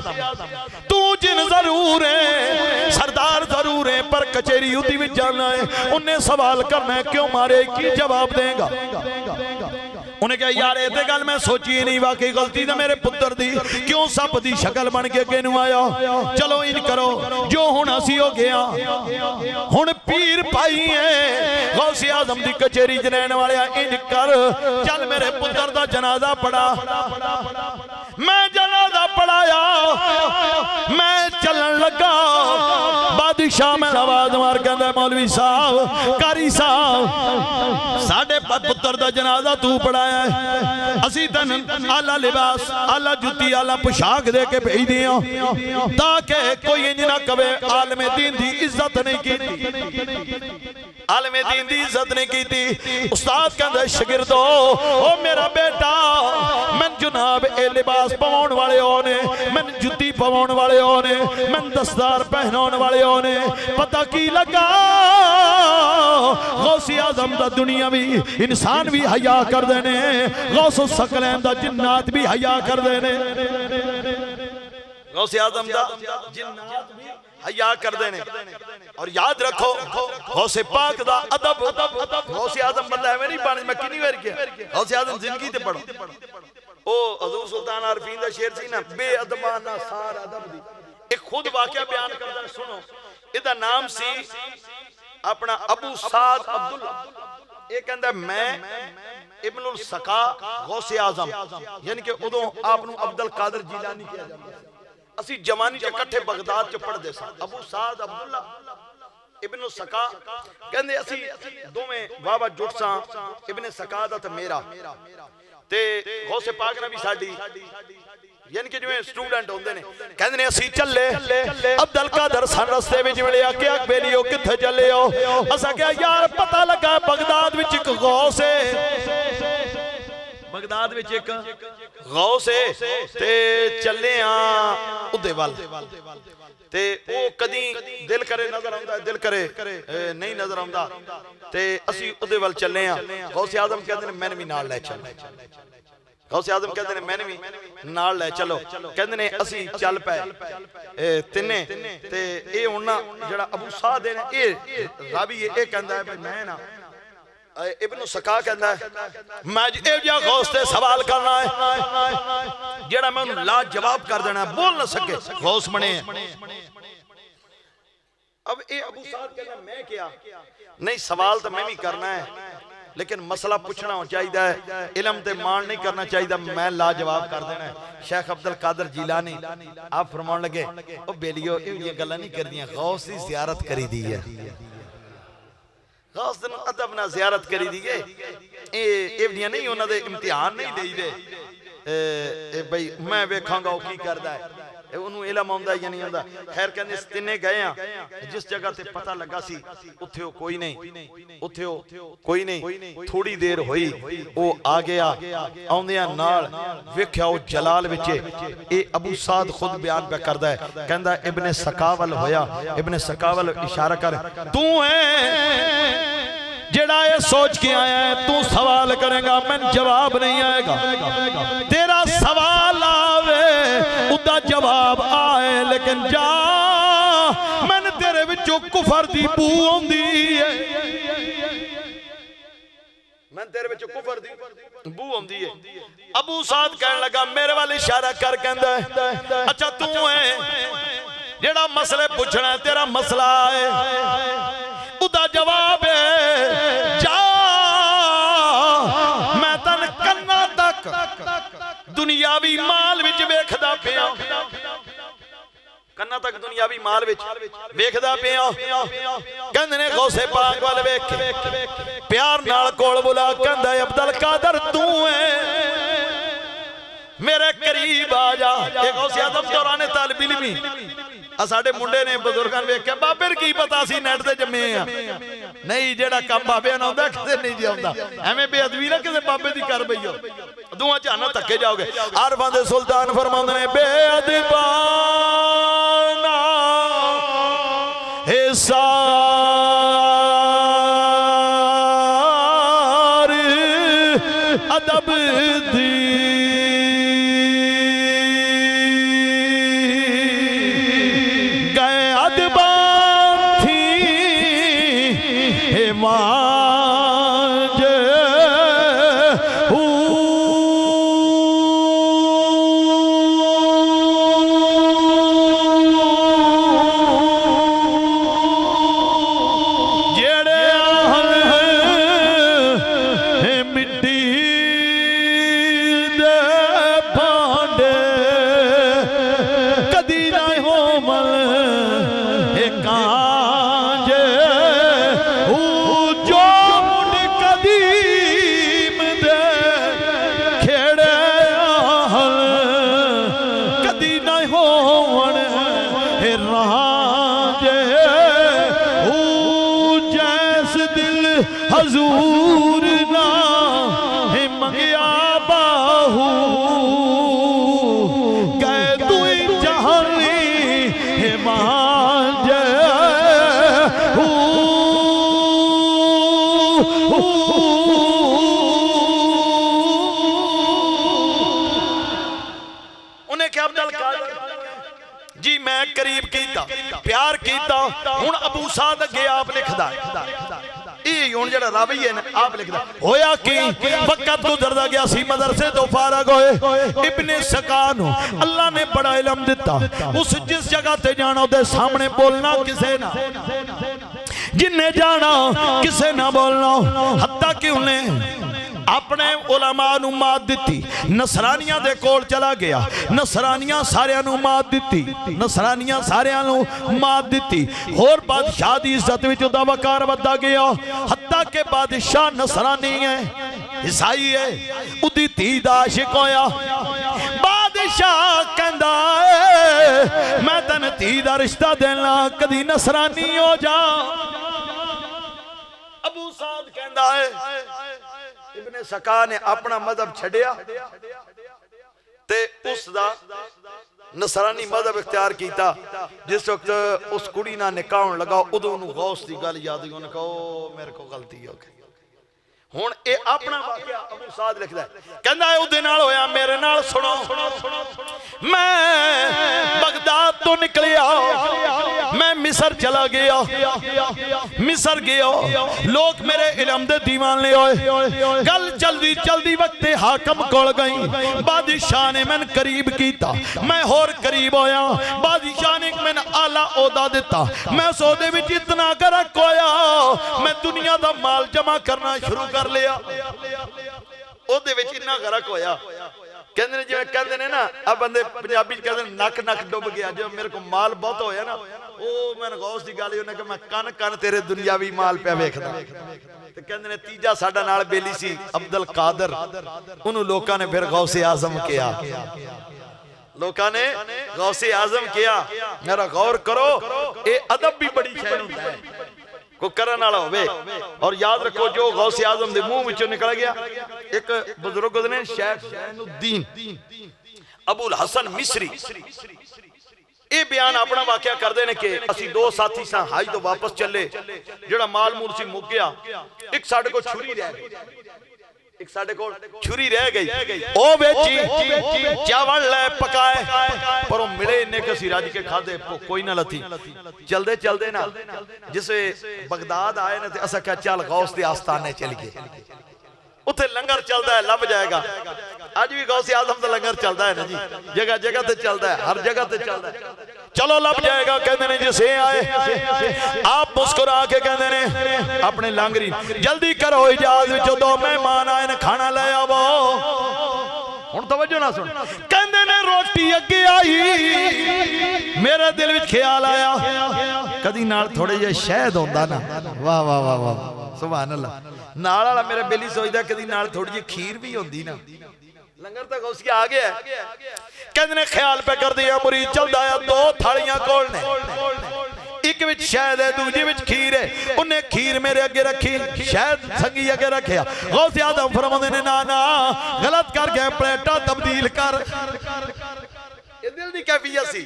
तू जिन जरूर है, सरदार जरूर है, पर कचेरी उदी विच जाना है। उन्हें सवाल करना है क्यों मारे, की जवाब देगा? उन्हें कहा यार ये गल मैं सोची नहीं, वाकई गलती तो मेरे पुत्र दी, क्यों सप दी शक्ल बन के अगे आया? चलो इन करो जो हुण असी हो गया, हुण पीर भाई है गौसे आजम दी कचेरी च रहने वाले, इंज कर चल मेरे पुत्र दा जनाजा पढ़ा। मैं जनाजा पढ़ाया, मैं चलन लगा, बादशाह में आवाज मार कहंदा मौलवी साहब कारी साहब साडे पुत्र दा जनाजा तू पढ़ाया, असी तन आला लिबास आला जुती आला पोशाक दे के भेज दिया, ताकि कोई इंज ना कहे आलमे दीन दी इज्जत नहीं की, आलमे दीन दी इज्जत नहीं की। उस्ताद कहंदा शागिर्दो ओ मेरा बेटा, मैं जनाब ए लिबास पवाउण वाले होने, मैं जुती पवाउण वाले होने, मैं दस्तार पहनाउण वाले होने, पता की लगा गौसे आजम दा दुनिया भी इंसान भी हया कर देने, गौसो सकलैन दा जिन्नात भी हया कर देने, गौसे आजम दा जिन्नात भी हया कर देने। और याद रखो गौसे पाक दा अदब, गौसे आजम बंदा है नहीं पानी मैं कितनी बार किया, गौसे आजम जिंदगी ते पढ़ो। ओ हजूर सुल्तान आरफीन दा शेर सी ना, बेअदबाना सार अदब दी, एक खुद वाकया बयान करदा सुनो। इहदा नाम सी अपना अबू साद अब्दुल्ला। ये कहंदा मैं इब्नुल सका गौसे आजम, यानी कि उदों आपनु अब्दुल कादर जिलानी किया जाता, असी जवानी च इकट्ठे बगदाद च पढ़दे सा। अबू साद अब्दुल्ला इब्नुल सका कहंदे असी दोवें बाबा जुट सा, इब्ने सका दा ते मेरा ते गौसे पाक ने भी साडी, यानी कि जिवें स्टूडेंट होंदे ने, कहंदे ने असी चले अब्दुल कादर सन रस्ते विच मिलिया, क्या बेलियो किथे चले हो? असा क्या यार पता लगा बगदाद विच एक गौस है, बगदाद विच एक गौस है ते चले आ उदे वल ते ओ कदी दिल करे नजर आंदा दिल करे नहीं नजर आंदा ते असी उदे वल चले आ गौस आजम कहंदे ने मैनूं भी नाल ले चल गौस आजम कहंदे ने मैनूं भी नाल ले चलो कहंदे ने असी चल पे तिन्ने ते ए हुण ना जेड़ा अबू साद है ए रावी ए कहंदा है भाई मैं ना इब्न सका कहंदा है मैं ए जा गौस ते सवाल करना है जेड़ा मैं उन्हें ला जवाब कर देना है बोल ना सके गौस बने अब ए अबू साद कहना मैं क्या नहीं सवाल तो मैं भी करना है लेकिन मसला पूछना चाहिए है इलम ते मान नहीं करना चाहिए मैं ला जवाब कर देना है शेख अब्दुल कादर जिलानी आप फरमान लगे ओ बेलियो ये गल्लां नहीं करदियां गौस दी ज़ियारत करी दी है गौस दिन अदब ना ज़ियारत करी दी है ए नहीं उन्हां दे इम्तिहान नहीं देई दे भाई मैं वेखांगा वो की करदा है उन्होंने इलम आंदा या नहीं आंदा खैर कहंदे तिन्ने गए आ जिस जगह ते पता लगा सी उत्थे कोई नहीं उत्थे कोई नहीं थोड़ी देर हुई वो आ गया आउंदियां नाल वेख्या ओ जलाल विच ए अबू साद खुद बयान पे करदा है कहंदा इब्ने सकावल होया इब्ने सकावल इशारा कर तू है जेड़ा ये सोच के आया है तू सवाल करेगा मैं जवाब नहीं आएगा तेरा सवाल आवे उदा जवाब आए लेकिन जा मैंने तेरे विचों कुफर दी बू आउंदी है मैं तेरे विचों कुफर दी बू आउंदी है अबू साद कहने लगा मेरे वाले इशारा कर कहंदा अच्छा तू है जेड़ा मसले पूछना है तेरा मसला है उदा जवाब है जा मैं तन कन्ना तक दुनियावी माल विच वेखदा पिया कन्ना तक दुनियावी माल विच वेखदा पिया कहंदे ने गौसे पाक वाल वेख प्यार नाल कोल बुला कहंदा अब्दुल कादर तू है मेरे करीब आ जा ये गौसे आजम दौरान तालिब इल्मी साडे मुंडे ने बुजुर्गां वेख्या बाबे की पता सी नेट ते जम्मे आ नहीं जेड़ा काम बाबे ना आंदा किसे नहीं जी आंदा एवें बेअदबी ना किसे बाबे दी कर बईओ दुआ जहाना धक्के जाओगे आरफां दे सुल्तान फरमांदे ने बेअदबा ना हिसार अदब दी हजूर ना है मंगिया बाहू कह तू जहानी है मांझ उन्हें क्या अब्दुल कादर जी मैं करीब कीता प्यार कीता हुण अबू साद अगे आप लिखदा रावी है आप लिखदा होया कि वक्त गुजरदा गया सी मदरसे तो फारग होए इब्ने सकान अल्लाह ने बड़ा इल्म दिता उस जिस जगह ते जाना उदे सामने बोलना किसे ना जिन्ने जाना किसे ना बोलना हत्ता कि उन्हें अपने उलमा नू मात दिती नसरानियां दे कोल चला गया नसरानियां सारियां नू मात दिती नसरानियां सारियां नू मात दिती होर बादशाह दी इज्जत विच उदा वकार वधदा गया हत्ता के बादशाह नसरानी है ईसाई है उदी धी दा आशिक होया बादशाह कहंदा मैं तन धी दा रिश्ता देना कदी नसरानी हो जा अबू साद कहंदा है इब्ने सका ने अपना मजहब छड़िया ते उसदा नसरानी मजहब इख्तियार किया। जिस वक्त उस कुड़ी ना निकाह होने लगा उदों उन्होंने गौस की गल याद हुई, उन्हें कहा मेरे को गलती हो गई। हुण ये अपना वाकया अबू साद लिखदा है, कहंदा है उहदे नाल होया मेरे नाल। सुनो मैं बगदाद तो निकलिया, मैं मिस्र चला गया, मिस्र गया, लोग मेरे इल्म दे दीवाने होए। गल चलदी चलदी वक्त हाकम कोल गई, बादशाह ने मैन करीब कीता, मैं होर करीब होया, बादशाह ने मैन आला ओहदा दिता, मैं सोदे विच इतना करक होया, मैं दुनिया दा माल जमा करना शुरू कर लिया। ओहदे विच इन्ना गरक होया, कहंदे ने जिवें कहंदे ने ना आ बंदे पंजाबी च कहंदे नक नक डुब गया। जो मेरे को माल बहुत होया ना, ओ मैं गौस दी गल उन्हें कि मैं कन कन तेरे दुनियावी माल पे वेखदा। ते कहंदे ने तीजा साडा नाल बेली सी अब्दुल कादर, उन्होंने लोकां ने फिर गौसे आजम किया, लोकां ने गौसे आजम किया। मेरा गौर करो, ये अदब भी बड़ी शय हुंदा है को करन वाला होवे। और याद रखो जो गौसे आजम दे मुंह विचों निकल गया, एक बुजुर्ग ने शेख ज़ैनुद्दीन अबुल हसन मिस्री ये बयान अपना वाकया करते हैं कि असी दो साथी सा हज तो वापस चले, जेड़ा माल मूल सी मुक गया, एक साडे को छुरी रह गई, एक साडे को छुरी रह गई, ओ बेची चावल ले पकाए पर वो मिले इन्ने के सी रज के खादे कोई ना लथी। चलदे चलदे ना जिसे बगदाद आए ना ते असा क्या चल गौस दे आस्थाने चल गए, उथे लंगर चलता है लभ जाएगा। अज भी गौसे आजम का लंगर चलता है ना जी, जगह जगह ते चलता है, हर जगह ते चलता है, चलो लभ जाएगा। कहते ने जिसे आए आप मुस्कुरा के कहते ने अपने लांगरी जल्दी करो इजाजत विचों दो मेहमान आए ने खाना ले आवो। हुण तवज्जो ना सुन, कहते ने रोटी अगे आई, मेरे दिल विच ख्याल आया कदी नाल थोड़े जे शहद होंदा ना, वाह वाह वाह वाह सुभान अल्लाह, नाल वाला मेरा बेली सोचदा कदी नाल थोड़ी जी खीर भी होंदी ना, लंगर तो गौसिया आ गया। कहते ने ख्याल पे कर दिया, मुरीद चलदा है, दो थालियां कोल ने, एक विच शहद है दूजी विच खीर है, उन्हें खीर मेरे अगे रखी, शहद संगी अगे रखिया। गौसे आजम फरमांदे ने ना ना गलत कर गए, प्लेटा तब्दील कर, ये दिल दी कैफियत सी,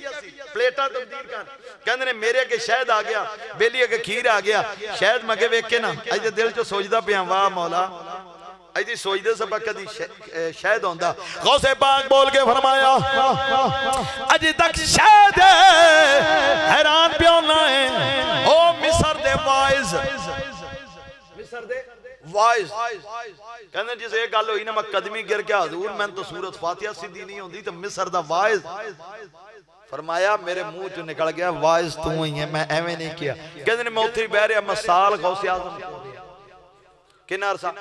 प्लेटा तब्दील कर। कहंदे ने मेरे अगे शहद आ गया, बेली अगे खीर आ गया, शहद मगे वेख के ना अज दिल चो सोचदा पिया वाह मौला अजी सोचदे सब कदी शहद होंदा। गौसे पाक बोल के फरमाया अज तक शहद हैरान पियो ना है, ओ मिस्र दे वाइज, मिस्र दे वाइज। कहंदे जिस ये गल होई ना मैं कदमी गिर के हजूर मैं तो सूरत फातिहा सीधी नहीं होंदी, तो मिस्र दा वाइज फरमाया मेरे मुंह चो निकल गया वाइज तू ही है, मैं एवें नहीं किया। कहंदे ने मैं उत्थे बह रहा, मैं साल गौसे आजम किनार साल,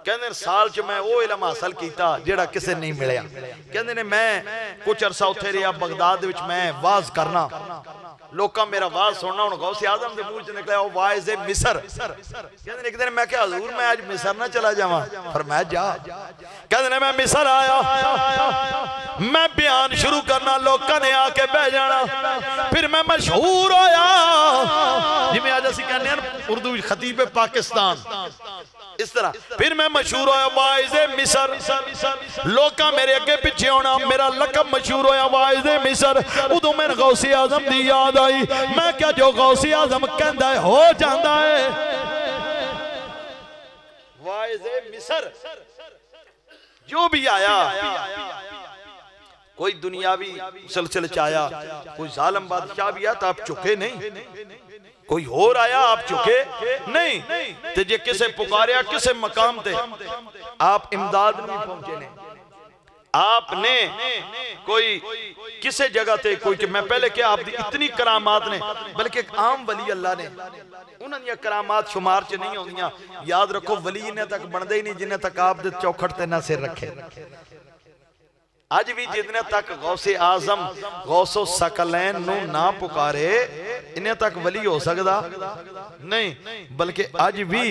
कहंदे साल च मैं वो इलम हासिल किया जेड़ा किसे नहीं मिलया। कहंदे ने मैं कुछ अरसा उत्थे रहा बगदाद विच, मैं वाज करना, लोकां मेरा वाज सुनना। हुण गौसे आजम दे मुंह च निकलिया वो वाइज है मिस्र। कहंदे ने एक दिन मैं कहा हजूर मैं आज मिस्र ना चला जावां, फरमाया जा। कहंदे ने मैं मिस्र आया, मैं बयान शुरू करना, लोकां ने आके बह जाना, फिर मैं मशहूर होया, जिवें अज असीं कहंदे हां उर्दू विच खतीब पाकिस्तान, इस तरह फिर मैं मशहूर होया वाइज मिस्र, लोकां मेरे अगे पिछे होना, मेरा लकब मशहूर होया वाइज मिस्र। उदों मैंने गौसे आजम दी याद आई, मैं क्या जो गौसे आजम कहंदा है हो जांदा है, वाइज मिस्र जो भी आया कोई दुनियावी सिलसिले च आया, कोई जालिम बादशाह भी आया तो आप चुके नहीं, कोई और आया आप चुके नहीं, ते जे किसे पुकारिया किसे मकाम ते आप इमदाद नहीं पहुंचे ने, आपने कोई किसे जगह ते कोई कि मैं पहले क्या आपकी इतनी करामात ने, बल्कि एक आम वली अल्लाह ने उन्होंने करामात शुमार च नहीं होंदियां। याद रखो वली इन्हें तक बनते ही नहीं जिन्हें तक आप दे चौखट ते ना सिर रखे। अज भी जितने तक गौसे आजम गौसो सकलैन नू ना पुकारे इन्हें तक वली हो सकता नहीं, बल्कि अज भी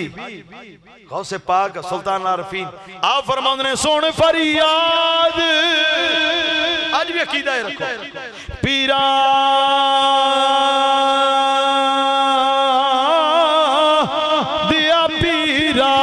गौसे पाक सुल्तान आरफीन आप फरमाते ने सुन फरियाद, अज भी अकीदा है रखो पीरा दिया पीरा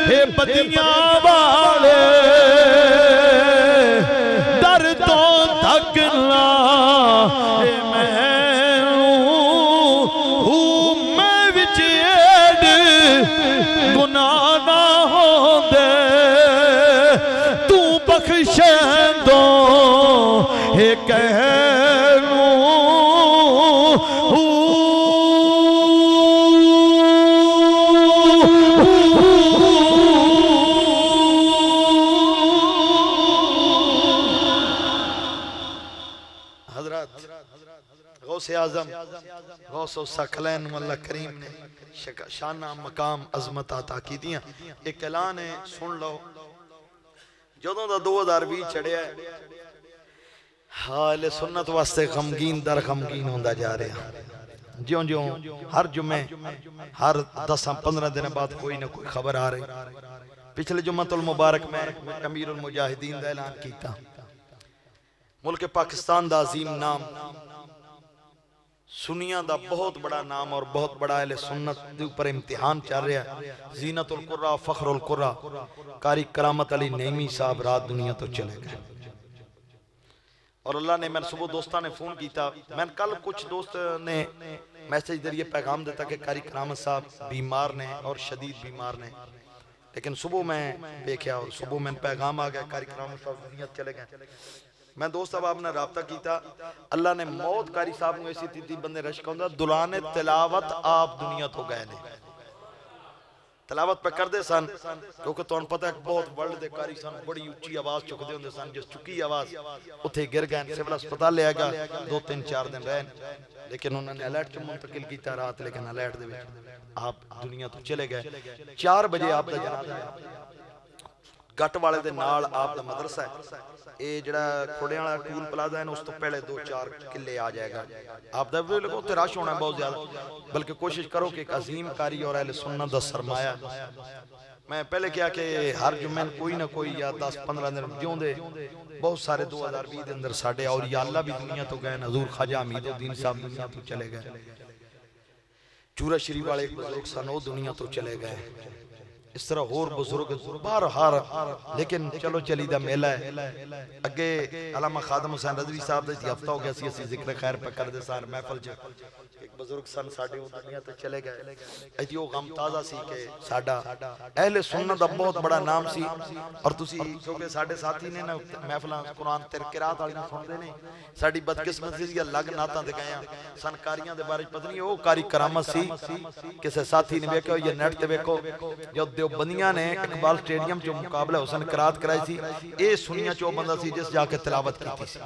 हे बदियां वाले दर तो थकना मैं विच एड गुनाह ना होंदे तू बख्शेंदो हे कहनू गौसे आज़म गौसो सकलैन अल्लाह करीम ने शाना मकाम अजमत अता की दियां। एक ऐलान है सुन लो, जदों दा 2020 चढ़िया हाल सुन्नत वास्ते गमगीन दर गमगीन होंदा जा रहा। ज्यों ज्यों हर जुम्मे हर 10-15 दिन बाद कोई ना कोई खबर आ रही। पिछले जुम्मतुल मुबारक में अमीरुल मुजाहिदीन दा ऐलान किया। मुल्क पाकिस्तान दा अजीम नाम सुनिया दा बहुत बड़ा नाम और बहुत बड़ा अहले सुन्नत के ऊपर इम्तिहान चल रहा है। जीनतुल कुर्रा फखरुल कुर्रा कारी करामत अली नईमी साहब रात दुनिया तो चले गए और अल्लाह ने मैं सुबह दोस्तों ने फोन किया। मैं कल कुछ दोस्त ने मैसेज जरिए पैगाम देता कि कारी करामत साहब बीमार ने और शदीद बीमार ने, लेकिन सुबह मैं देखा और सुबह मैं पैगाम आ गया कारी करामत साहब दुनिया चले गए। मैं दोस्त साहब आपने राबता किया। अल्लाह ने मौत कारी साहब को ऐसी तीती बंदे रश्क होंदा दुलाने तिलावत आप दुनिया तो गए ने तिलावत पे करते सन क्योंकि तुहानू पता है बहुत वर्ल्ड दे कारी सन बड़ी उच्ची आवाज चुकते होंदे सन। जिस चुकी आवाज उत्थे गिर गए सिविल अस्पताल ले गया 2-3-4 दिन रहे, लेकिन उन्होंने अलर्ट च मुंतकिल किया रात, लेकिन अलर्ट दे विच आप दुनिया तो चले गए। 4 बजे आप दा जनाजा गट वाले दे नाल आप दा मदरसा है, ये जड़ा खोड़े वाला टूल प्लाजा है उस तो पहले 2-4 किले आ जाएगा। आप दा भी लोगों ते रश होना है बहुत ज्यादा, बल्कि कोशिश करो कि एक अजीम कारी और अहले सुन्नत दा सरमाया। मैं पहले क्या कि हर जुम्मे कोई ना कोई या 10-15 दिन जिउंदे बहुत सारे 2020 के अंदर साडे और या अल्लाह भी दुनिया तो गए। हजूर ख्वाजा हमीदुद्दीन साहब दुनिया तो चले गए। चूरा शरीफ वाले एक बुजुर्ग सन वो दुनिया तो चले गए। इस तरह होर बुजुर्ग बार हार, लेकिन चलो चली दा मेला है। अगे अल्लामा खादम हुसैन रज़वी साहब दा हफ्ता हो गया सी असी जिक्र खैर पे करदे सार महफिल च एक बुजुर्ग सन साडे वो दुनिया तो चले गए। अजी वो गम ताज़ा सी कि साडा अहले सुन्नत दा बहुत बड़ा नाम सी। और तुसी क्योंकि साडे साथी ने ना महफिलां कुरान ते किरात वाली सुनदे ने, साडी बदकिस्मती सी अलग नातां ते गए सनकारियां दे बारे पता नहीं वो कारी करामत सी। किसी साथी ने वेखो या नेट ते वेखो जब देवबंदियां ने इकबाल स्टेडियम जो मुकाबला हुसैन किरात कराई सी, ये सुनिया चो बंदा सी जिस जाके तिलावत की सी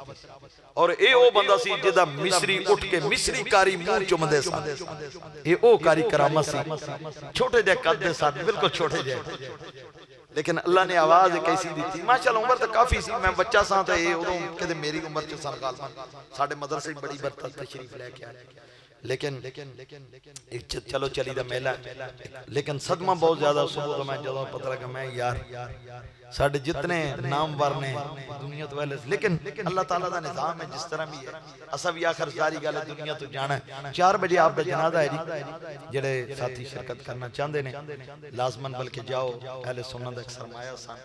और ये वो बंदा सी जिदा मिस्री उठ के मिस्री कारी मुंह चुमदे सन। ये ओ कारी करामत सी। छोटे जे कद दे सन, बिल्कुल छोटे जे, लेकिन अल्लाह ने आवाज कैसी दी थी। माशाअल्लाह उम्र तो काफी सी, मैं बच्चा सा तो ये उदों कदे मेरी उम्र च सन गाल साडे मदरसे बड़ी बरकत तशरीफ लेके आए। लेकिन चलो चली दा मेला, लेकिन सदमा बहुत ज्यादा सुबह तो मैं जदों पता लगा मैं यार साडे जितने नामवर ने दुनिया तो पहले, लेकिन अल्लाह ताला दा निजाम है जिस तरह भी है। असा भी आखिर सारी गल दुनिया तो जाना है। 4 बजे आप दा जनाजा है जी, जेड़े साथी शिरकत करना चाहते ने लाजमन बल्कि जाओ। अहले सुन्नत दा एक सरमाया सन।